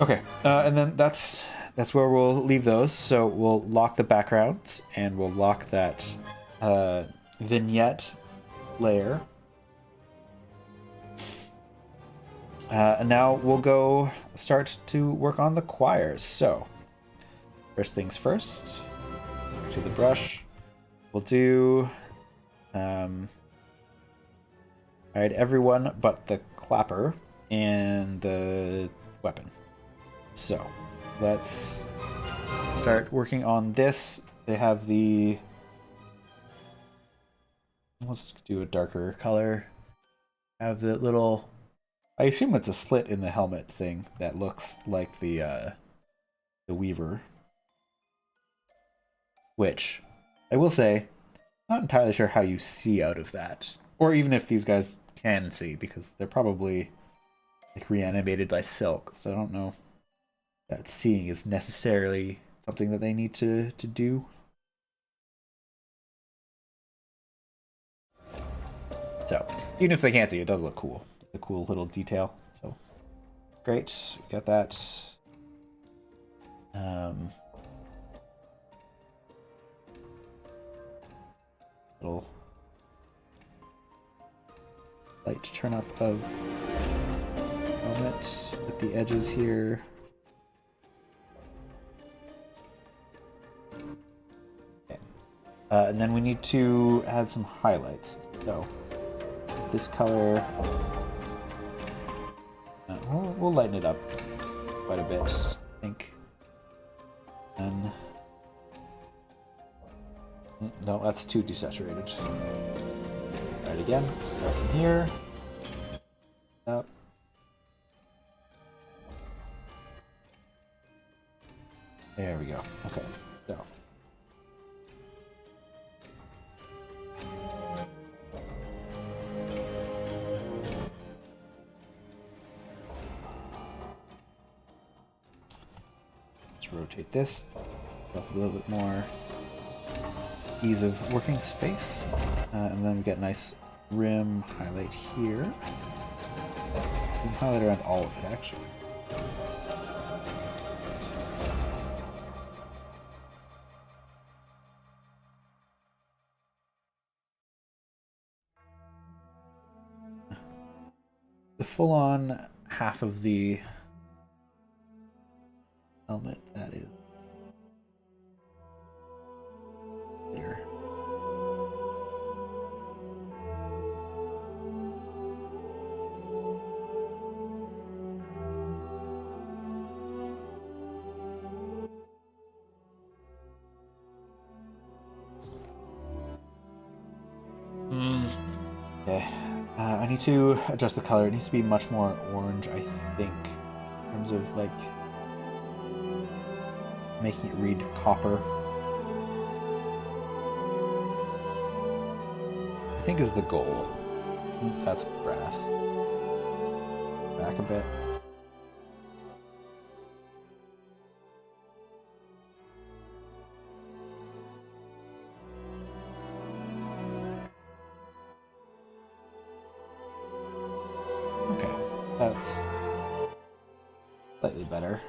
Okay, and then that's where we'll leave those. So we'll lock the backgrounds and we'll lock that vignette layer. And now we'll go start to work on the choirs. So, first things first, to the brush, we'll do hide everyone but the clapper and the weapon. So, let's start working on this. They have the... Let's do a darker color. Have the little... I assume it's a slit in the helmet thing that looks like the Weaver. Which, I will say, not entirely sure how you see out of that. Or even if these guys can see, because they're probably like reanimated by silk. So I don't know if that seeing is necessarily something that they need to do. So, even if they can't see, it does look cool. A cool little detail. So great, we got that. Little light turn up of helmet at the edges here. Okay. And then we need to add some highlights. So this color. We'll lighten it up quite a bit, I think. And no, that's too desaturated. Try it again. Start from here. Up. There we go. Okay. So Let's rotate this. A little bit more ease of working space. And then we get a nice rim highlight here. We can highlight around all of it, actually. The full-on half of the helmet, that is there. Okay. I need to adjust the color. It needs to be much more orange, I think, in terms of like making it read copper. I think is the goal. That's brass. Back a bit. That's slightly better.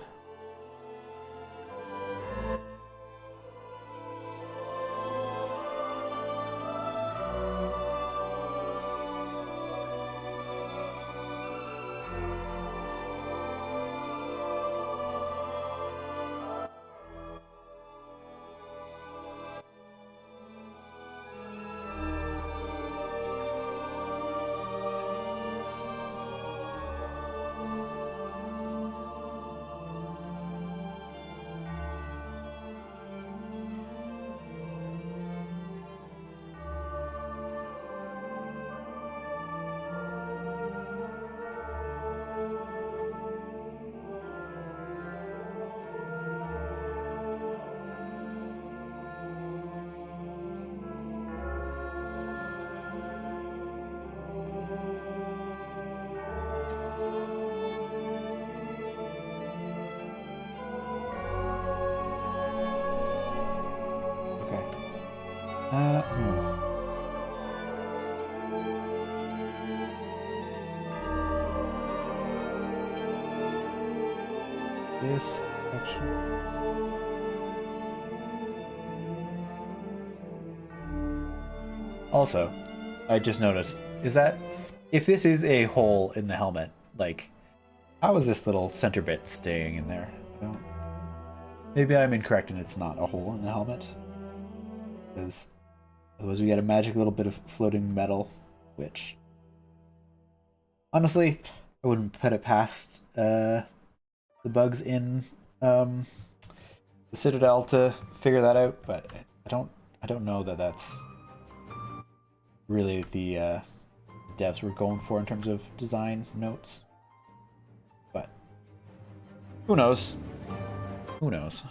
This section. Also, I just noticed, is that if this is a hole in the helmet, like, how is this little center bit staying in there? Maybe I'm incorrect and it's not a hole in the helmet. Because otherwise we get a magic little bit of floating metal, which honestly, I wouldn't put it past the bugs in the Citadel to figure that out, but I don't know that that's really the devs were going for in terms of design notes. But who knows? Who knows?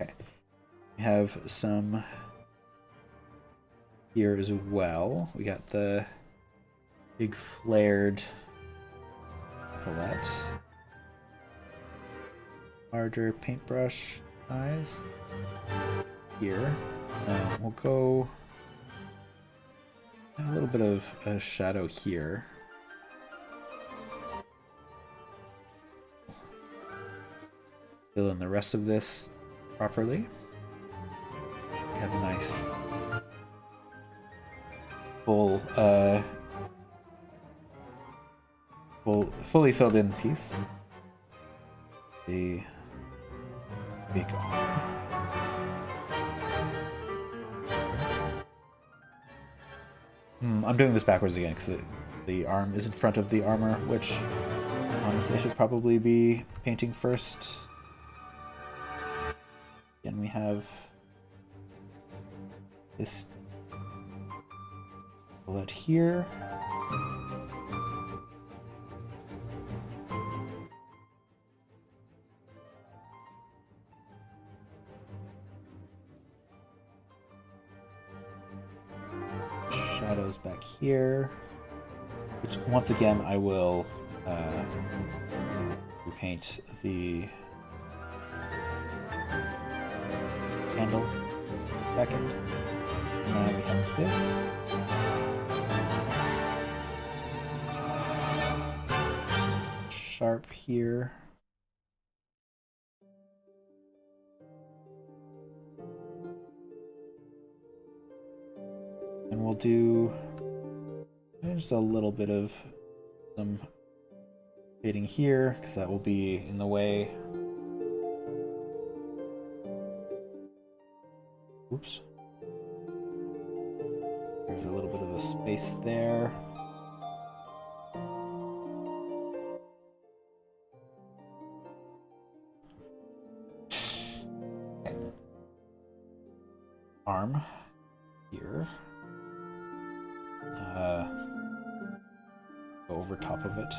Okay. We have some here as well. We got the big flared palette. Larger paintbrush size here. We'll go a little bit of a shadow here. Fill in the rest of this properly. We have a nice fully filled in piece. The big arm. I'm doing this backwards again because the arm is in front of the armor, which honestly I should probably be painting first. Again, we have this bullet here. Shadows back here, which once again I will repaint the candle second. Now we have this. Sharp here. And we'll do just a little bit of some shading here, because that will be in the way. Oops. There's a little bit of a space there. Arm here. Go over top of it.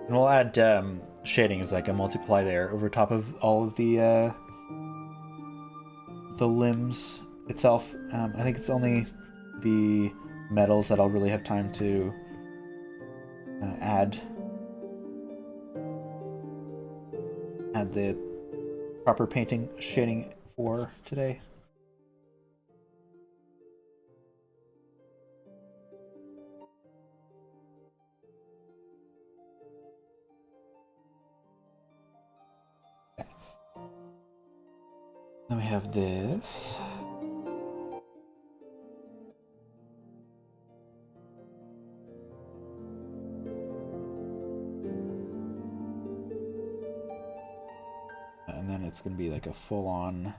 And we'll add shading as like a multiply layer over top of all of the limbs itself. I think it's only the metals that I'll really have time to add the proper painting shading for today. Then we have this. And then it's going to be like a full-on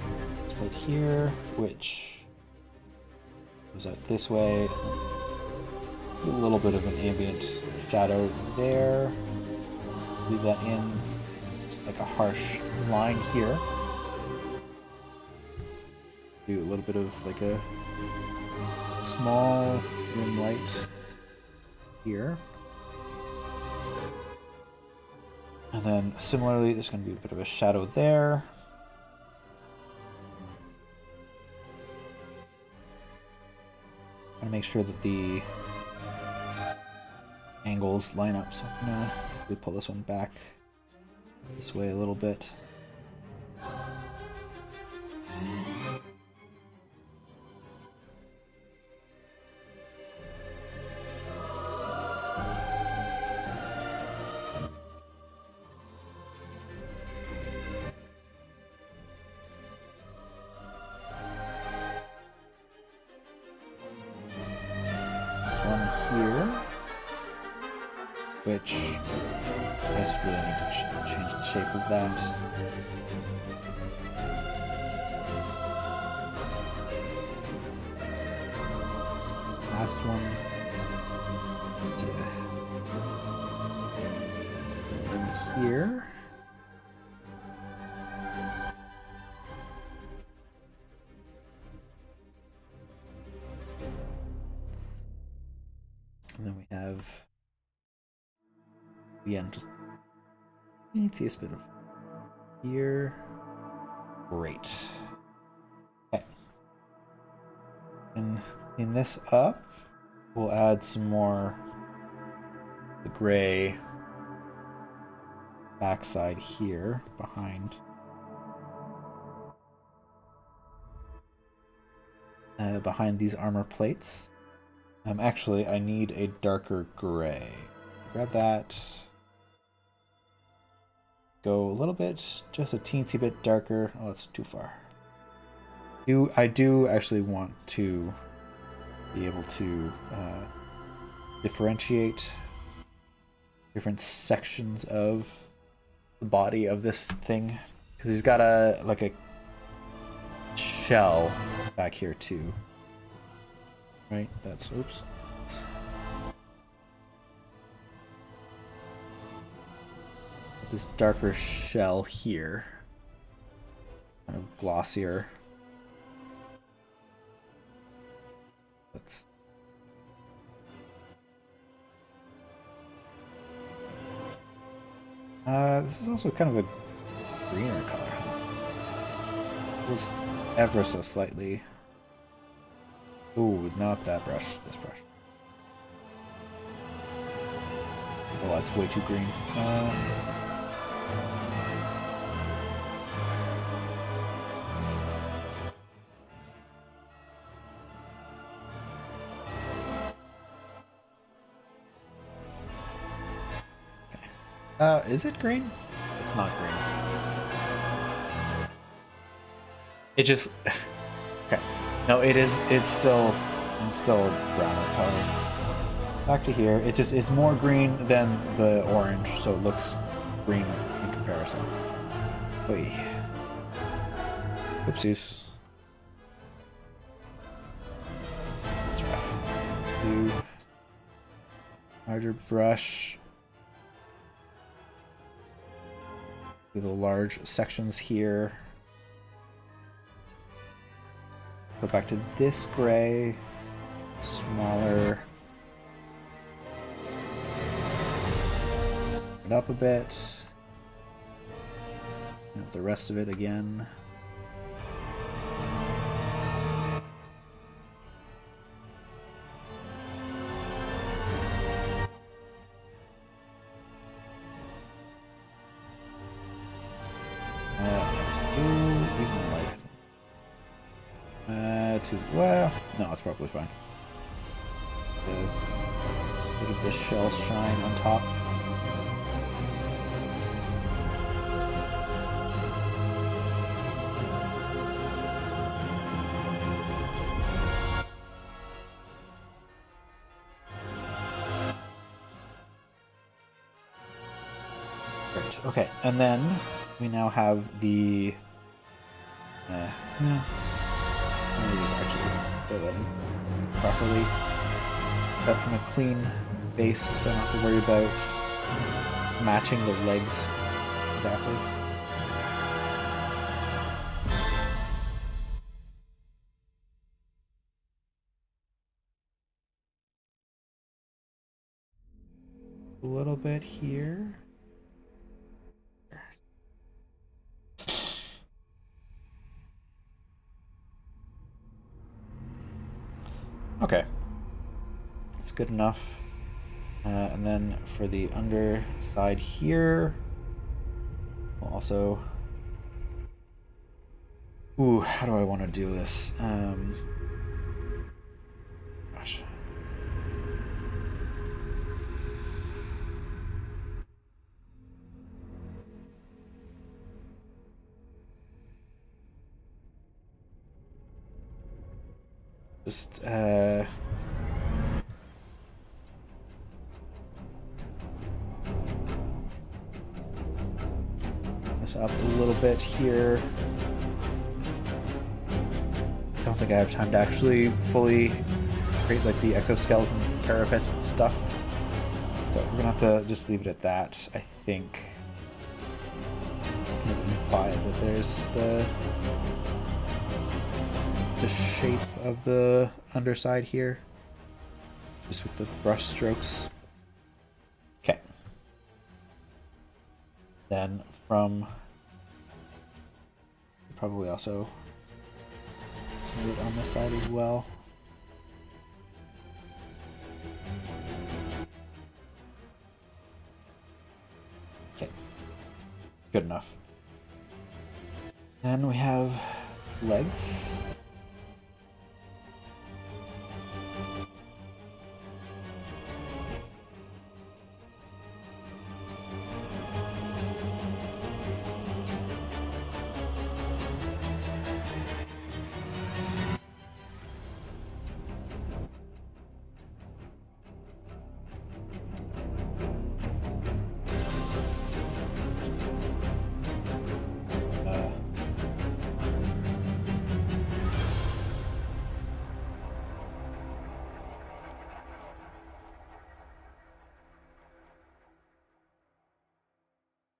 right here, which goes out this way. A little bit of an ambient shadow there. Leave that in. Just like a harsh line here. Do a little bit of like a small rim light here. And then similarly, there's going to be a bit of a shadow there. Trying to make sure that the angles line up. So I'm going to pull this one back this way a little bit. Which I just really need to change the shape of that. Last one. In here. And then we have again, just easiest bit of here. Great. Okay. And clean this up. We'll add some more the gray backside here behind. Behind these armor plates. Actually, I need a darker gray. Grab that. Go a little bit, just a teensy bit darker. Oh, it's too far. I do actually want to be able to differentiate different sections of the body of this thing, because he's got a shell back here too. Right? That's oops. This darker shell here, kind of glossier. Let's This is also kind of a greener color. Just ever so slightly. Ooh, not that brush. This brush. Oh, that's way too green. Is it green? It's not green. It just okay. No, it is. It's still browner color. Back to here. It's more green than the orange, so it looks green in comparison. Oy. Oopsies. That's rough. Do larger brush. Do the large sections here. Go back to this gray. Smaller. It up a bit. And the rest of it again. Well, no, it's probably fine. Look at this shell shine on top. Great. Okay, and then we now have the. Let me just actually put it properly. Cut from a clean base, so I don't have to worry about matching the legs exactly. A little bit here. Okay. That's good enough. And then for the underside here, we'll also... Ooh, how do I want to do this? Gosh. Just, this up a little bit here. I don't think I have time to actually fully create like the exoskeleton carapace stuff. So we're gonna have to just leave it at that, I think. Kind of imply that there's the shape of the underside here. Just with the brush strokes. Okay. Then from probably also do it on this side as well. Okay. Good enough. Then we have legs.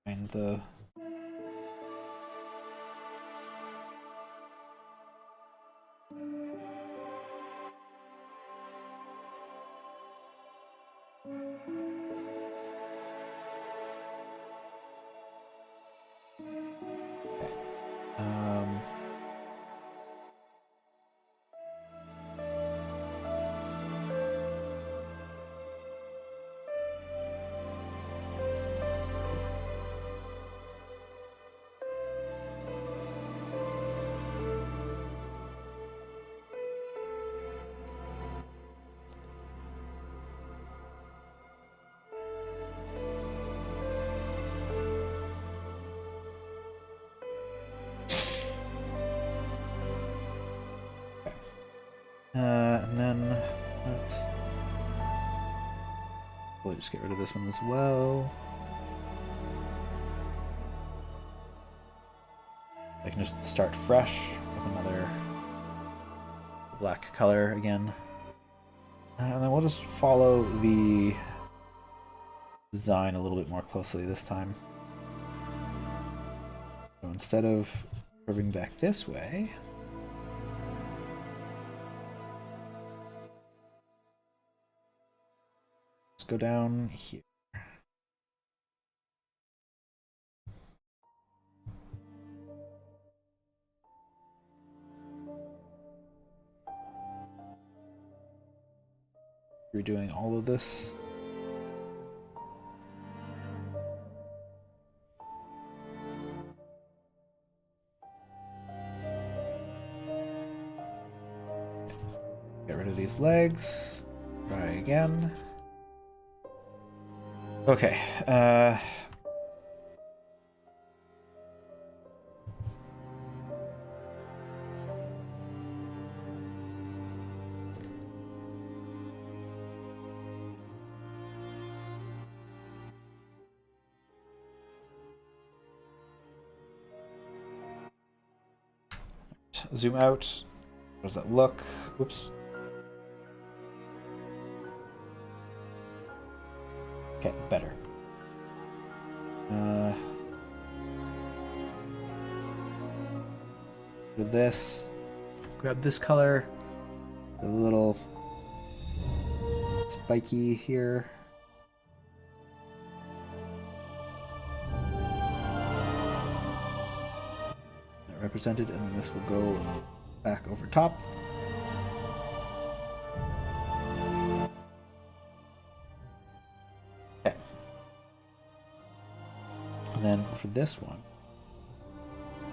And the And then let's we'll just get rid of this one as well. I can just start fresh with another black color again. And then we'll just follow the design a little bit more closely this time. So instead of curving back this way, let's go down here. Redoing all of this. Get rid of these legs. Try again. Okay. Zoom out. How does that look? Oops. Okay, better. Do this. Grab this color. A little spiky here. That represented, and then this will go back over top. Okay. And then for this one,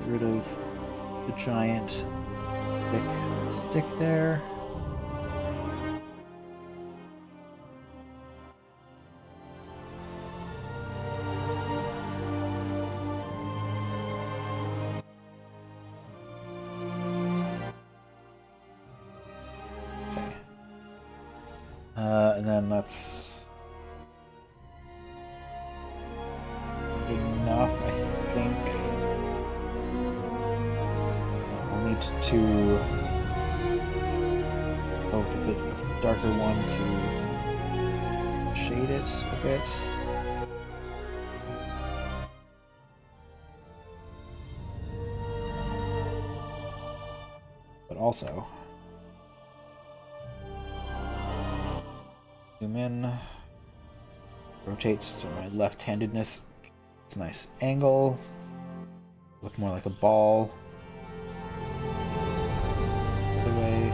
get rid of the giant thick stick there. Okay. And then that's enough, I think. I'll need to go with a bit of a darker one to shade it a bit. But also zoom in, rotate so my left-handedness. It's a nice angle. Look more like a ball. The other way.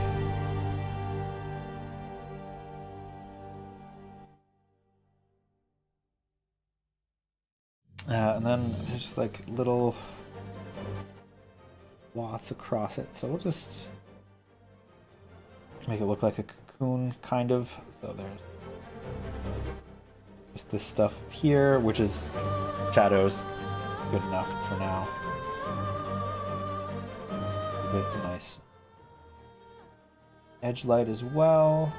And then just like little dots across it. So we'll just make it look like a cocoon, kind of. So there's just this stuff here, which is shadows. Good enough for now. Give it a nice edge light as well.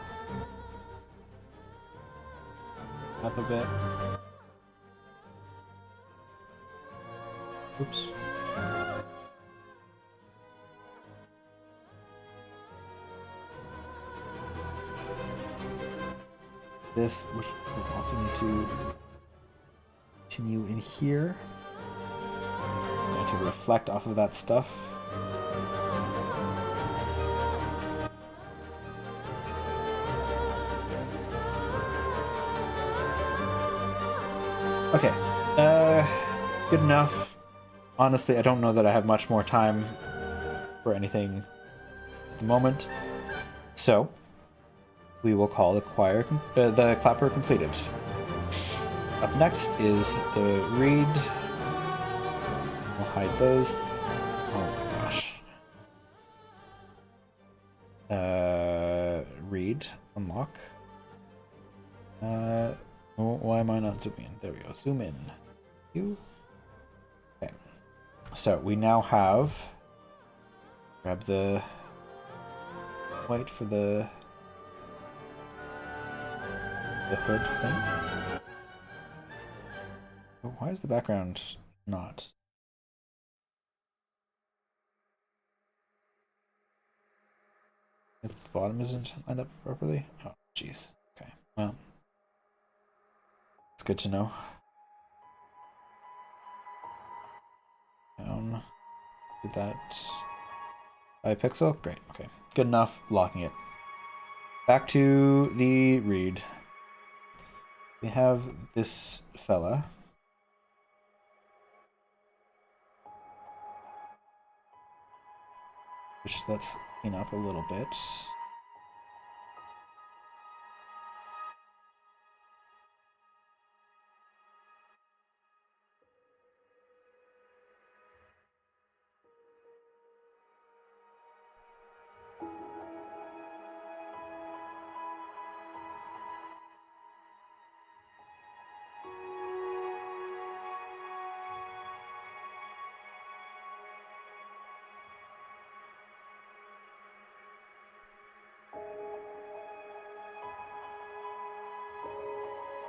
Up a bit. Oops. This, which we also need to continue in here. It's going to reflect off of that stuff. Okay, good enough. Honestly, I don't know that I have much more time for anything at the moment. So, we will call the clapper completed. Up next is the read. We'll hide those. Oh my gosh. Read, unlock. Why am I not zooming in? There we go. Zoom in. Okay. So we now have. Grab the white for the hood thing. Oh, why is the background not? If the bottom isn't lined up properly? Oh, jeez. Okay, well, it's good to know. Down. Did that by pixel? Great, okay. Good enough, locking it. Back to the read. We have this fella. Which let's clean up a little bit.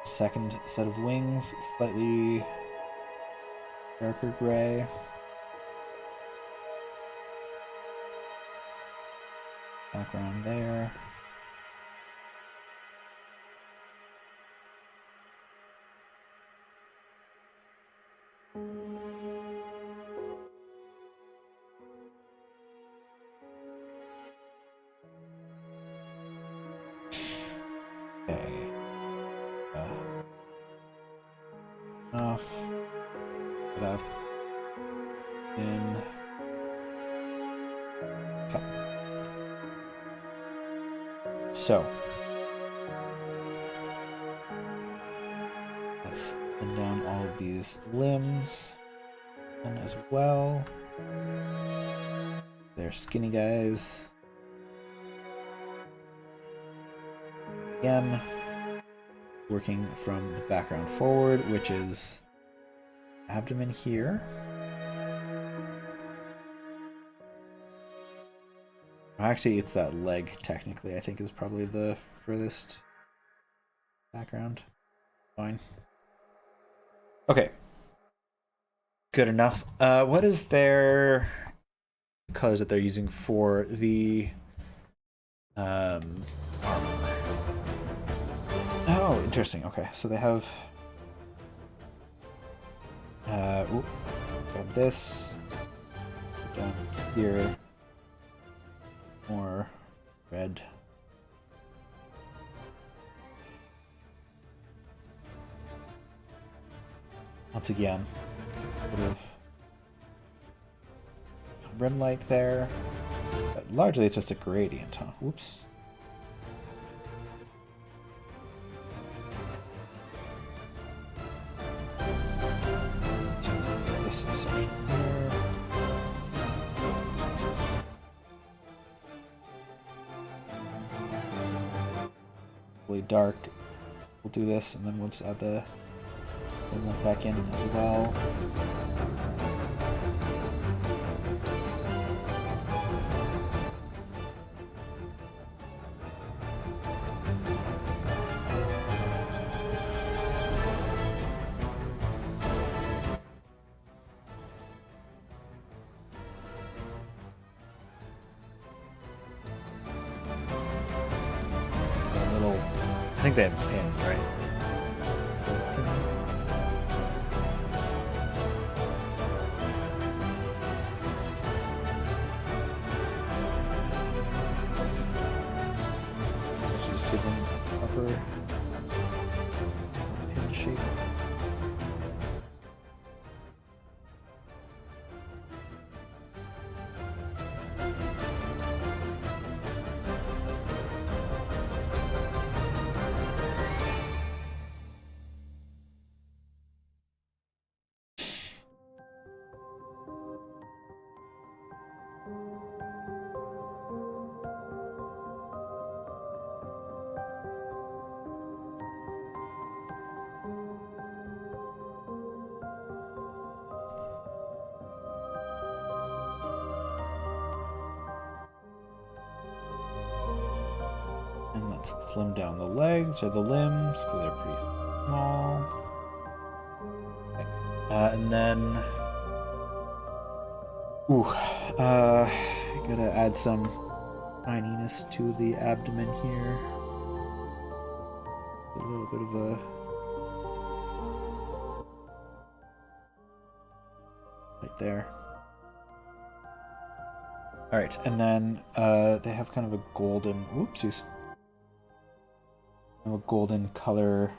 Second set of wings, slightly darker gray. Background there. Okay. Off. Get up. In. Okay. So. Let's thin down all of these limbs. And as well. They're skinny guys. Again. Working from the background forward, which is abdomen here. Actually, it's that leg, technically, I think is probably the furthest background. Fine. Okay. Good enough. What is their colors that they're using for the armor? Oh, interesting. Okay, so they have got this down here, more red. Once again, a bit of rim light there, but largely it's just a gradient, huh? Whoops. Really dark. We'll do this, and then we'll just add the inlet back in as well. I think they have pins, right? Just give them upper pin shape. let's slim down the legs or the limbs because they're pretty small. Okay. And then, gotta add some tininess to the abdomen here. A little bit of a right there. All right, and then they have kind of a golden. Whoopsies. A golden color.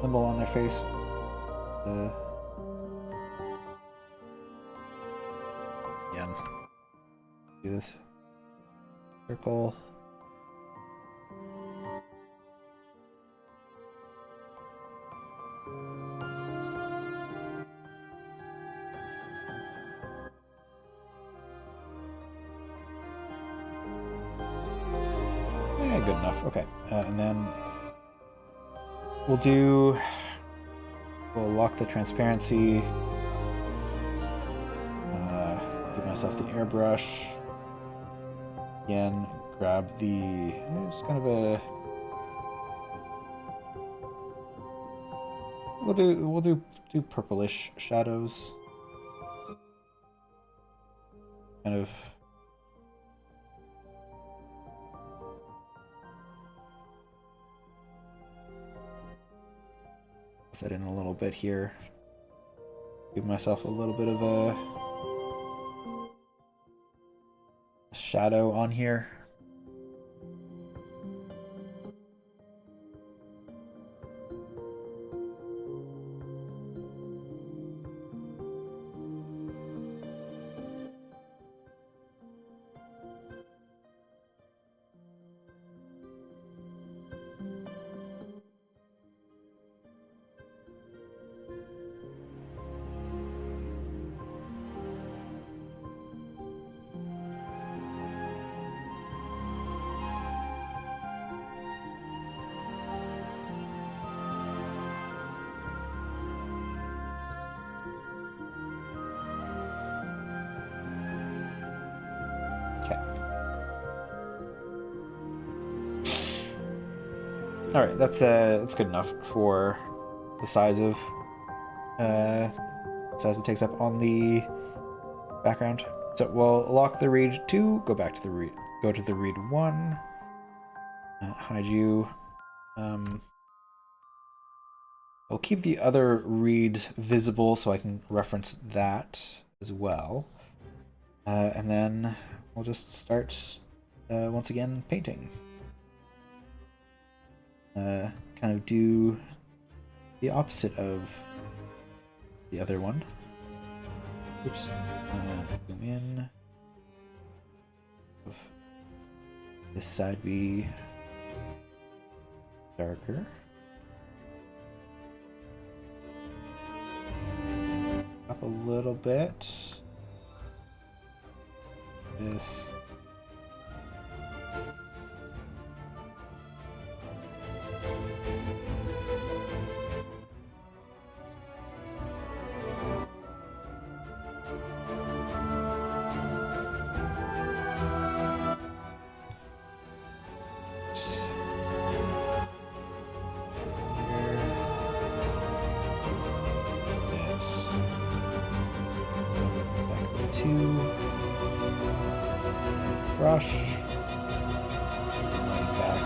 Symbol on their face. Again, do this circle. Good enough. Okay, and then we'll lock the transparency. Give myself the airbrush. Again, grab the just kind of a. We'll do purplish shadows. Kind of. Set in a little bit here. Give myself a little bit of a shadow on here. All right, that's good enough for the size of size it takes up on the background. So we'll lock the read 2, go back to the read, go to the read 1, hide you. I'll keep the other read visible so I can reference that as well, and then we'll just start once again painting. Kind of do the opposite of the other one. Oops. Zoom in. This side be darker. Up a little bit. This. Brush. Back.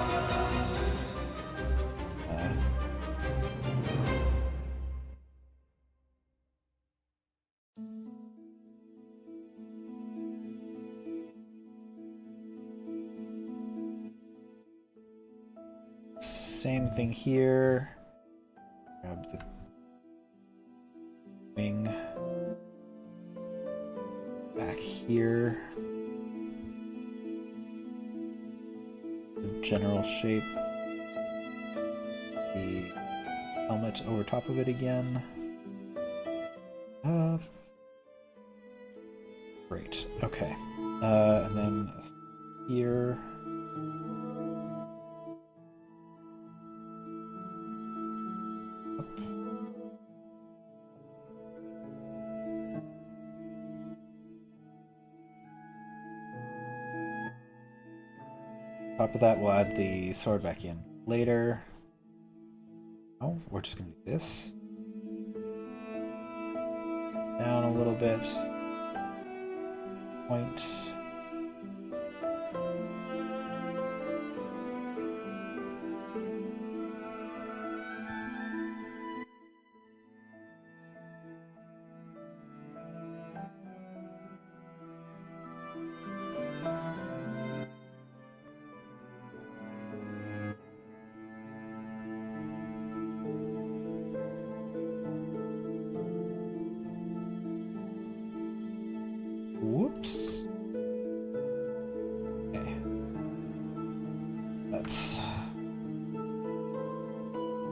Same thing here. Grab the wing back here. General shape. The helmet over top of it again. Great. Okay. And then here. Up. top of that, we'll add the sword back in later. Oh, we're just gonna do this. Down a little bit. Point. Whoops. Okay. Let's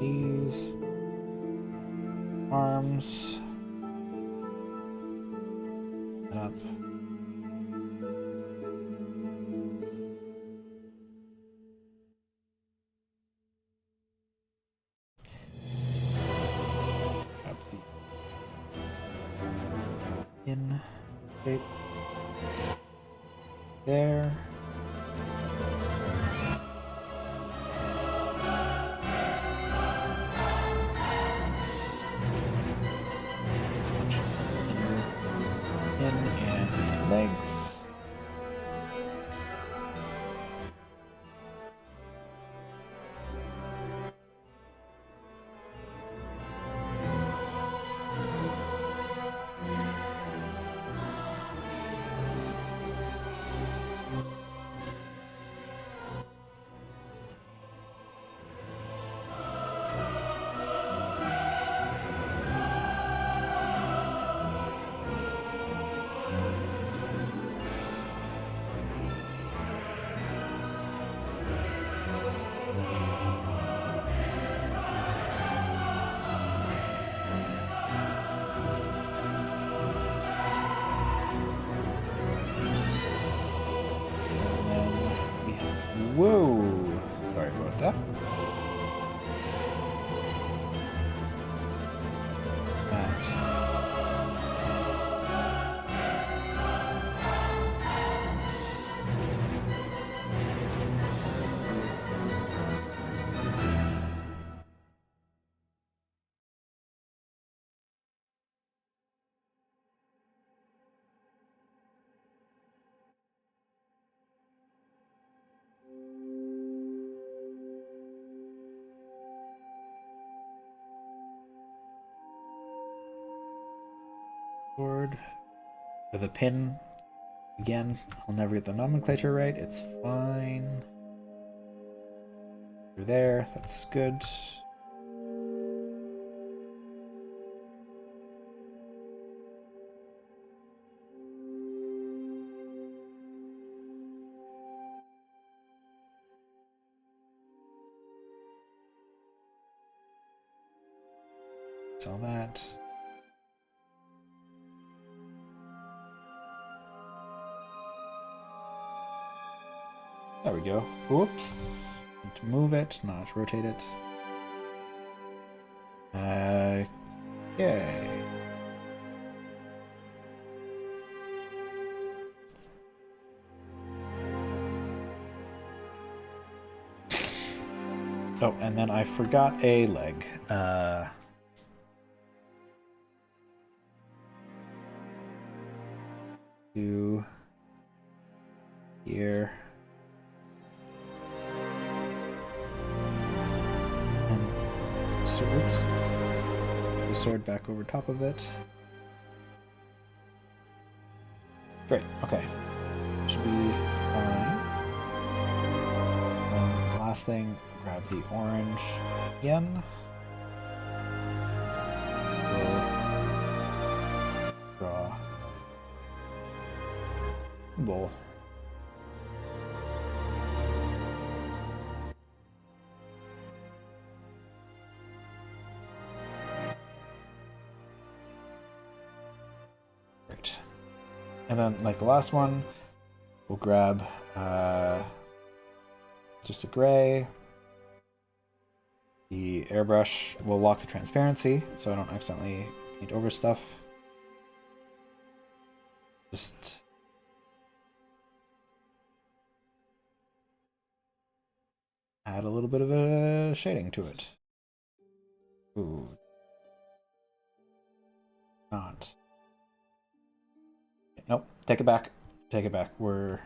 these arms up. Grab the in shape. There. In and legs. Whoa! Sorry about that. Sword with a pin. Again, I'll never get the nomenclature right. It's fine. Through there, that's good. All that. There we go. Whoops. Need to move it, not rotate it. Yay. Oh, and then I forgot a leg. To here. Oops. The sword back over top of it. Great, okay. Should be fine. And the last thing, grab the orange again. Draw. Bowl. Great. And then, like the last one, we'll grab just a gray. The airbrush will lock the transparency so I don't accidentally paint over stuff. Just add a little bit of a shading to it. Ooh. Not. Nope. Take it back. Take it back. We're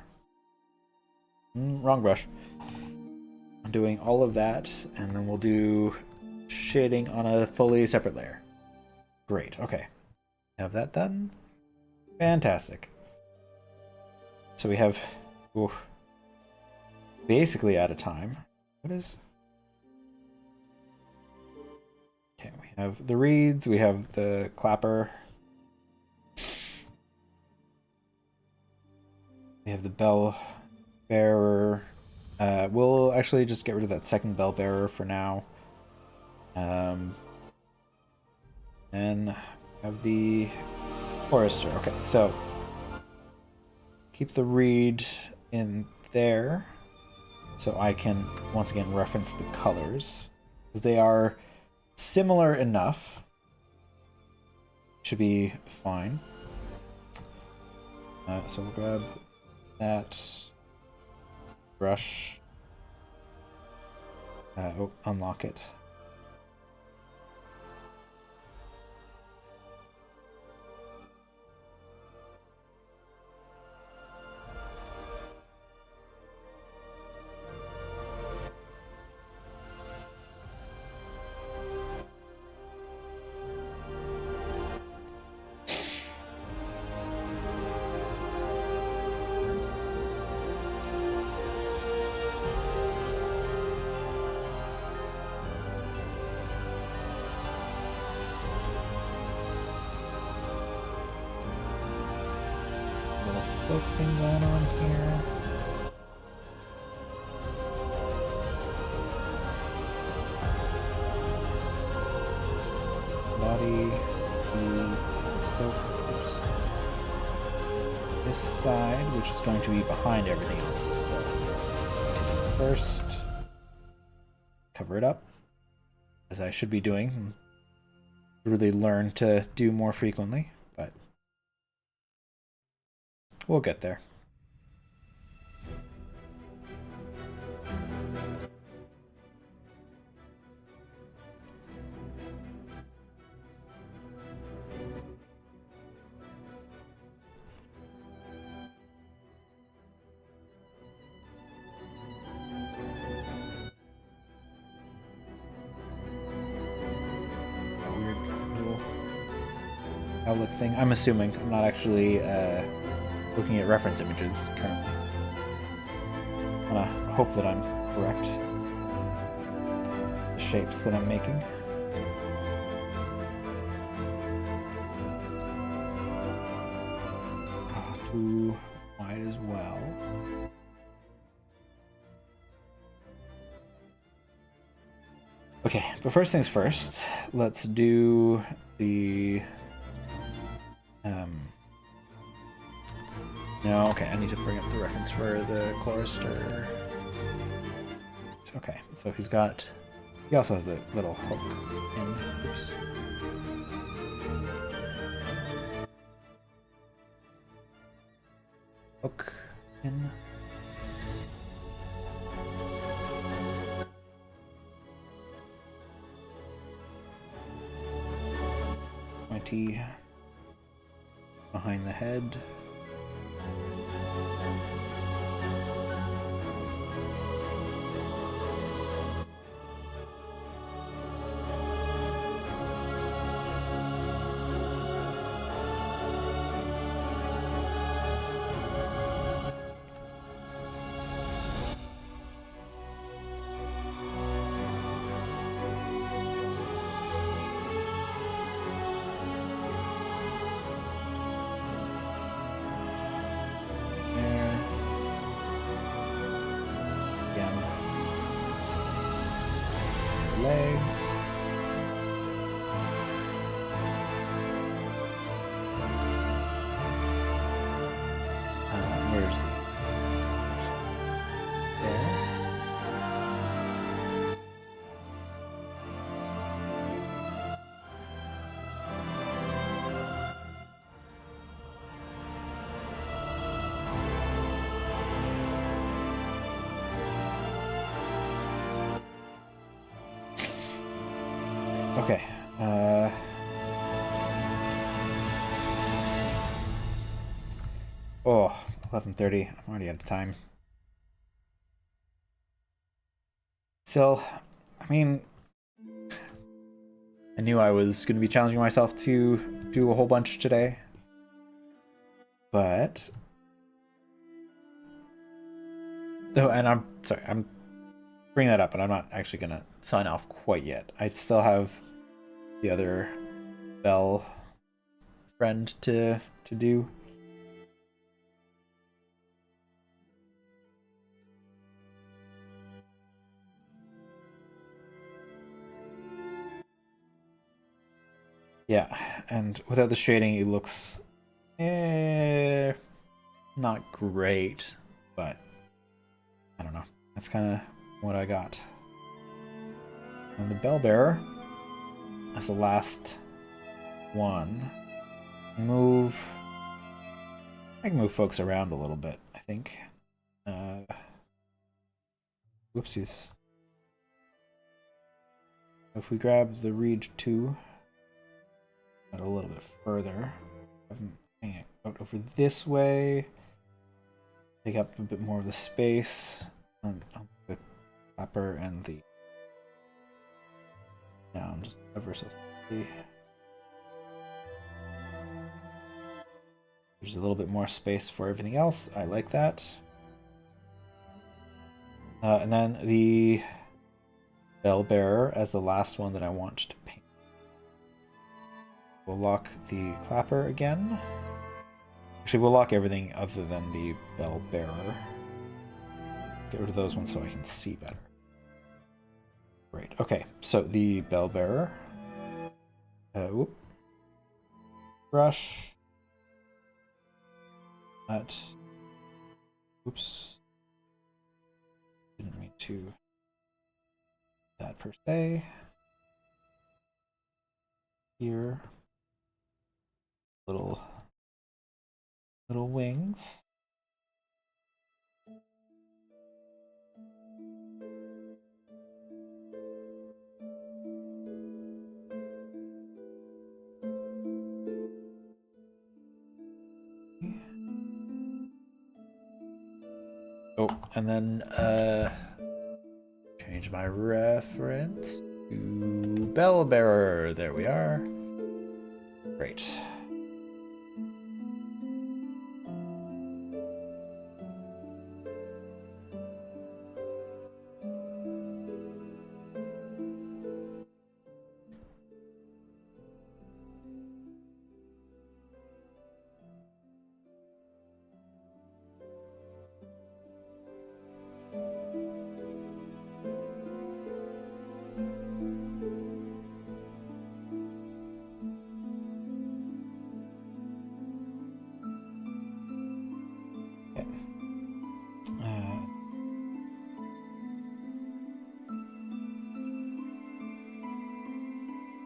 wrong brush. I'm doing all of that, and then we'll do shading on a fully separate layer. Great. Okay. Have that done. Fantastic. So we have basically out of time. What is? Okay, we have the reeds, we have the clapper. We have the bell bearer. We'll actually just get rid of that second bell bearer for now. Then have the forester. Okay, so keep the reed in there so I can once again reference the colors, because they are similar enough. Should be fine. So we'll grab that brush. Unlock it. Little thing going on here. Body, this side, which is going to be behind everything else. First, cover it up, as I should be doing. Really learn to do more frequently, but we'll get there. Outlook thing. I'm assuming. I'm not actually looking at reference images currently. I'm gonna hope that I'm correct. The shapes that I'm making. Too wide as well. Okay, but first things first, let's do the no, okay, I need to bring up the reference for the chorister. Okay, so he also has the little hook in. Oops. Hook in. Pointy behind the head. Oh, 11:30. I'm already out of time. Still, I mean, I knew I was going to be challenging myself to do a whole bunch today. But... Oh, and I'm sorry, I'm bringing that up, but I'm not actually going to sign off quite yet. I still have the other bell friend to do. Yeah, and without the shading, it looks not great, but I don't know. That's kind of what I got. And the bell bearer is the last one. I can move folks around a little bit, I think. Whoopsies. If we grab the Reed 2 a little bit further, hang it out over this way, take up a bit more of the space on the clapper and the down just ever so slightly. There's a little bit more space for everything else. I like that. And then the bell bearer as the last one that I want to paint. We'll lock the clapper again. Actually, we'll lock everything other than the bell bearer. Get rid of those ones so I can see better. Great. Okay, so the bell bearer. Whoop. Brush. That. Oops. Didn't mean to. That per se. Here. Little wings. Oh, and then change my reference to bell bearer. There we are. Great.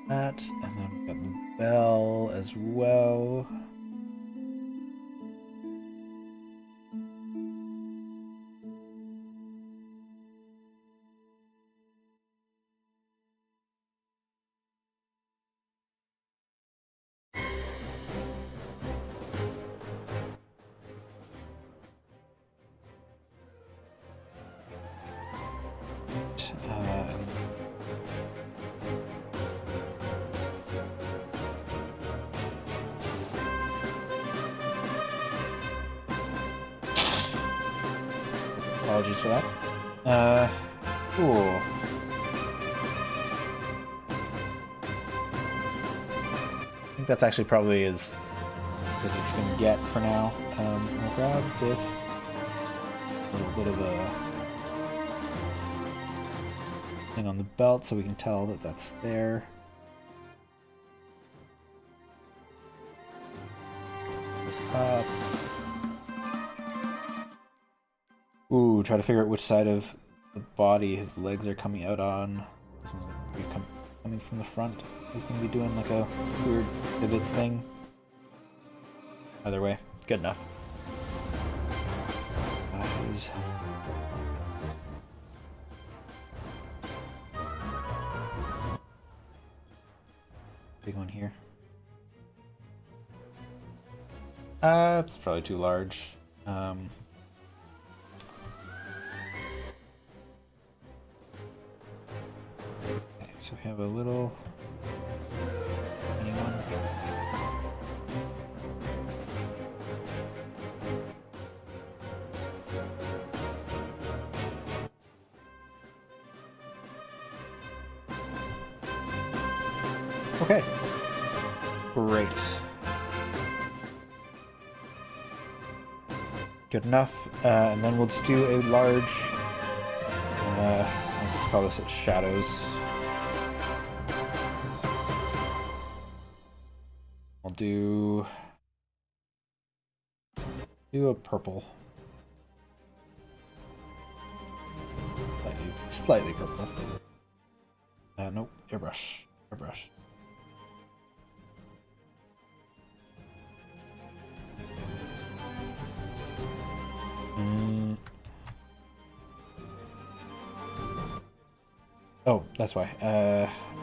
That, and then we've got the bell as well. Apologies for that. Cool. I think that's actually probably as good as it's gonna get for now. I'll grab this little bit of a thing on the belt so we can tell that that's there. This up. Ooh, try to figure out which side of the body his legs are coming out on. This one's gonna be coming from the front. He's gonna be doing like a weird pivot thing. Either way, good enough. Big one here. It's probably too large. Okay, so we have a little tiny one. Okay. Great. Good enough. And then we'll just do a large, let's call this shadows. I'll do a purple. Slightly purple. Nope, airbrush. Oh, that's why.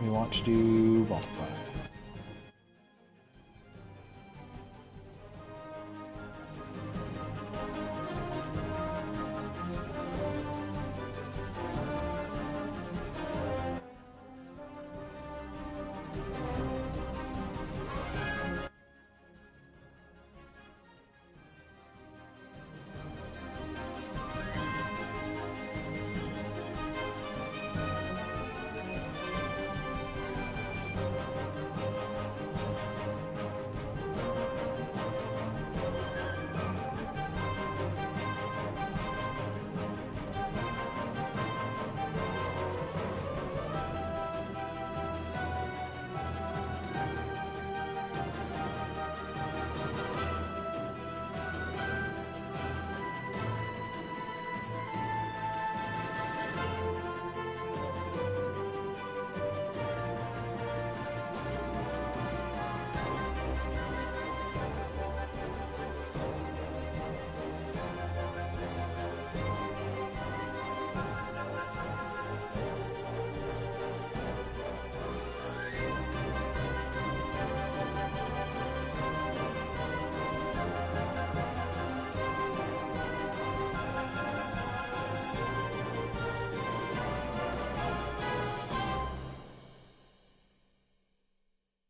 We want to do multiply.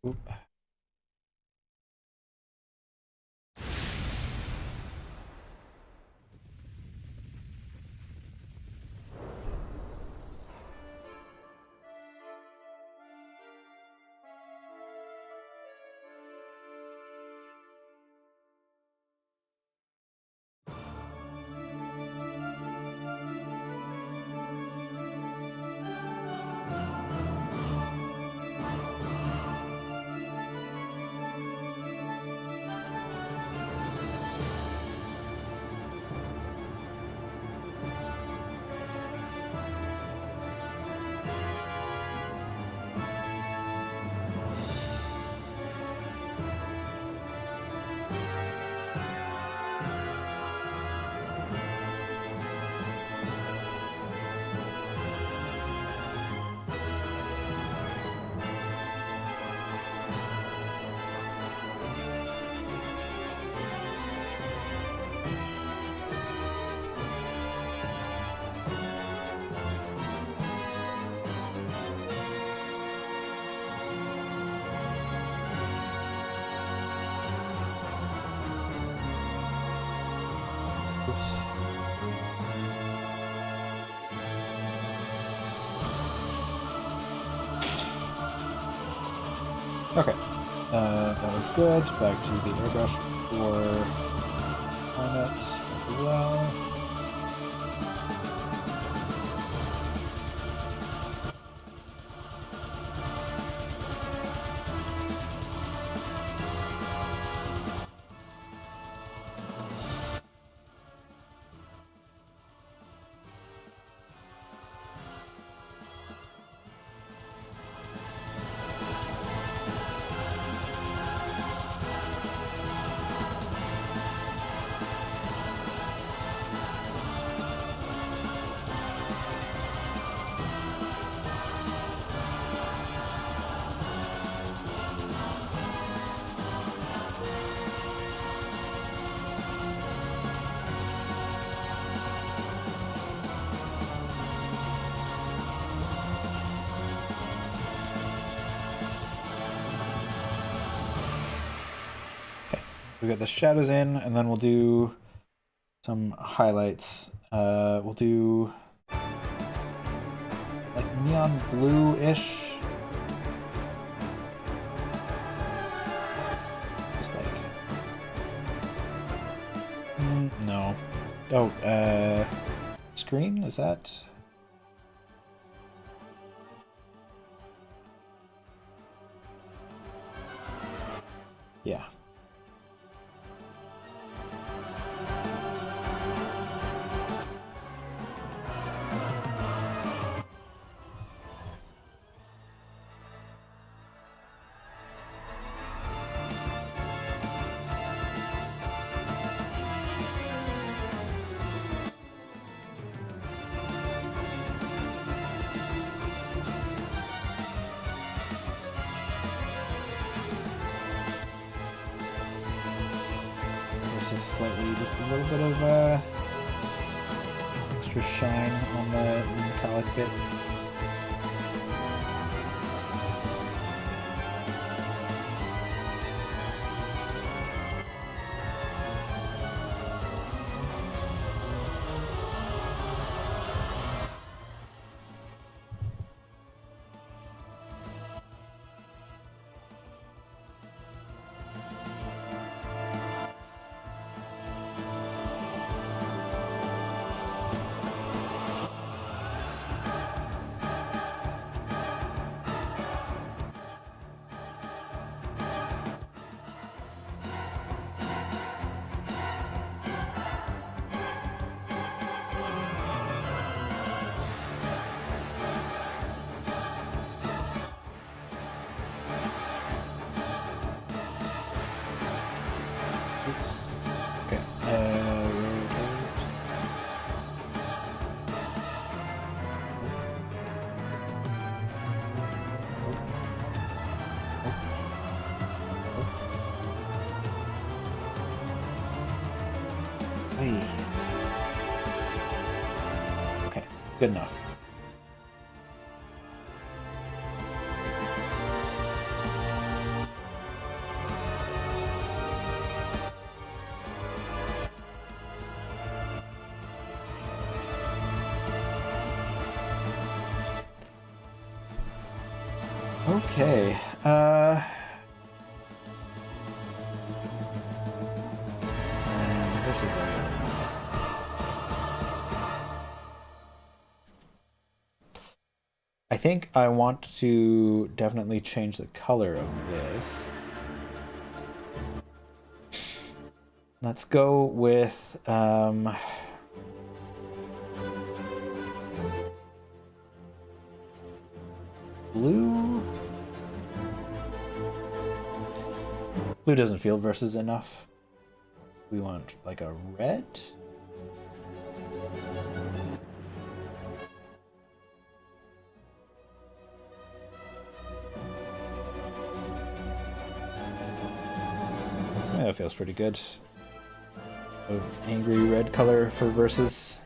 Oop. Okay, that was good. Back to the airbrush for climate as well. We got the shadows in, and then we'll do some highlights. We'll do like neon blue-ish. Just like no. Oh, screen, is that? Yeah. Slightly, just a little bit of extra shine on the metallic bits. Okay, good enough. Okay, this is I think I want to definitely change the color of this. Let's go with blue. Blue doesn't feel versus enough. We want like a red. Yeah, that feels pretty good. Angry red color for versus.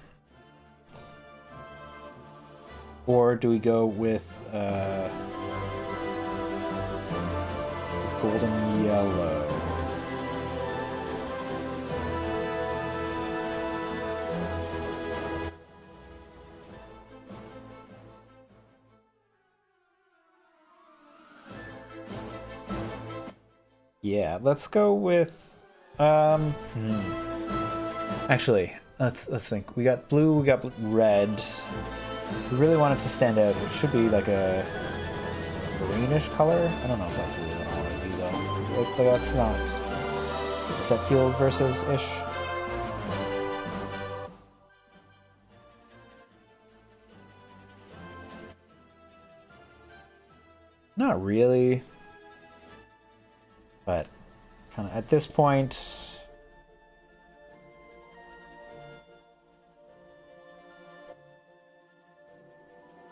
Or do we go with golden yellow? Yeah, let's go with Actually, let's think. We got blue, we got red. We really want it to stand out. It should be like a greenish color. I don't know if that's really what I want to do though. But that's not. Does that feel versus-ish? Not really. But kind of at this point,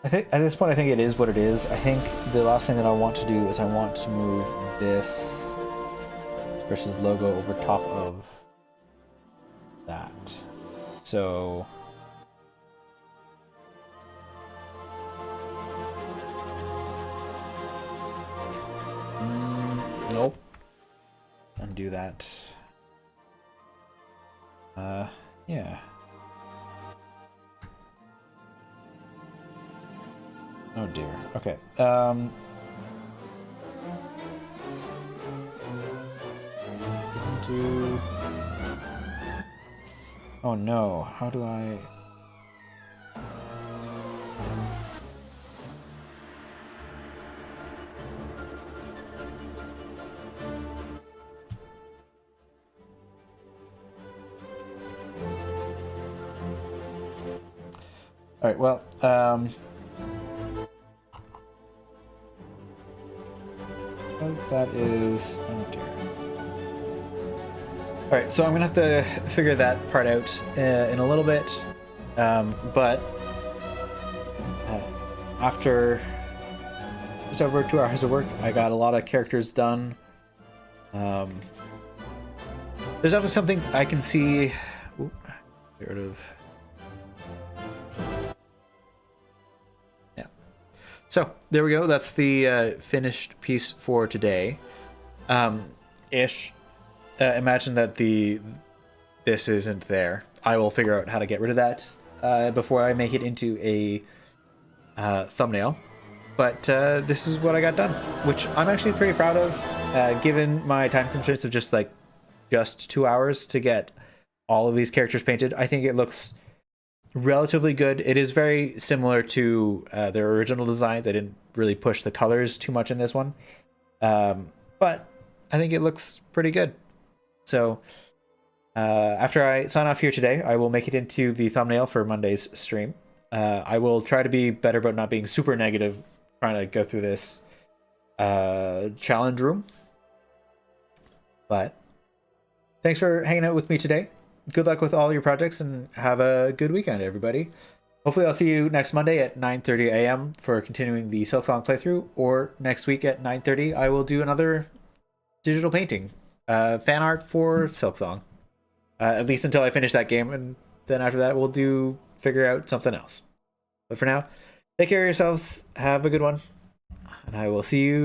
I think it is what it is. I think the last thing that I want to do is I want to move this versus logo over top of that. So nope. Undo that. Yeah. Oh dear. Okay. Oh no. How do I? All right. Well. Because that is. Oh dear. All right, so I'm gonna have to figure that part out in a little bit, but after just over 2 hours of work, I got a lot of characters done. There's definitely some things I can see. Ooh, get rid of. Yeah. So there we go. That's the finished piece for today. Ish. Imagine that this isn't there. I will figure out how to get rid of that before I make it into a thumbnail. But this is what I got done, which I'm actually pretty proud of, given my time constraints of just 2 hours to get all of these characters painted. I think it looks relatively good. It is very similar to their original designs. I didn't really push the colors too much in this one, but I think it looks pretty good. So after I sign off here today, I will make it into the thumbnail for Monday's stream. I will try to be better about not being super negative trying to go through this challenge room. But thanks for hanging out with me today. Good luck with all your projects and have a good weekend, everybody. Hopefully I'll see you next Monday at 9:30 a.m. for continuing the Silksong playthrough, or next week at 9:30 I will do another digital painting. Fan art for Silksong, at least until I finish that game, and then after that we'll figure out something else. But for now, take care of yourselves, have a good one, and I will see you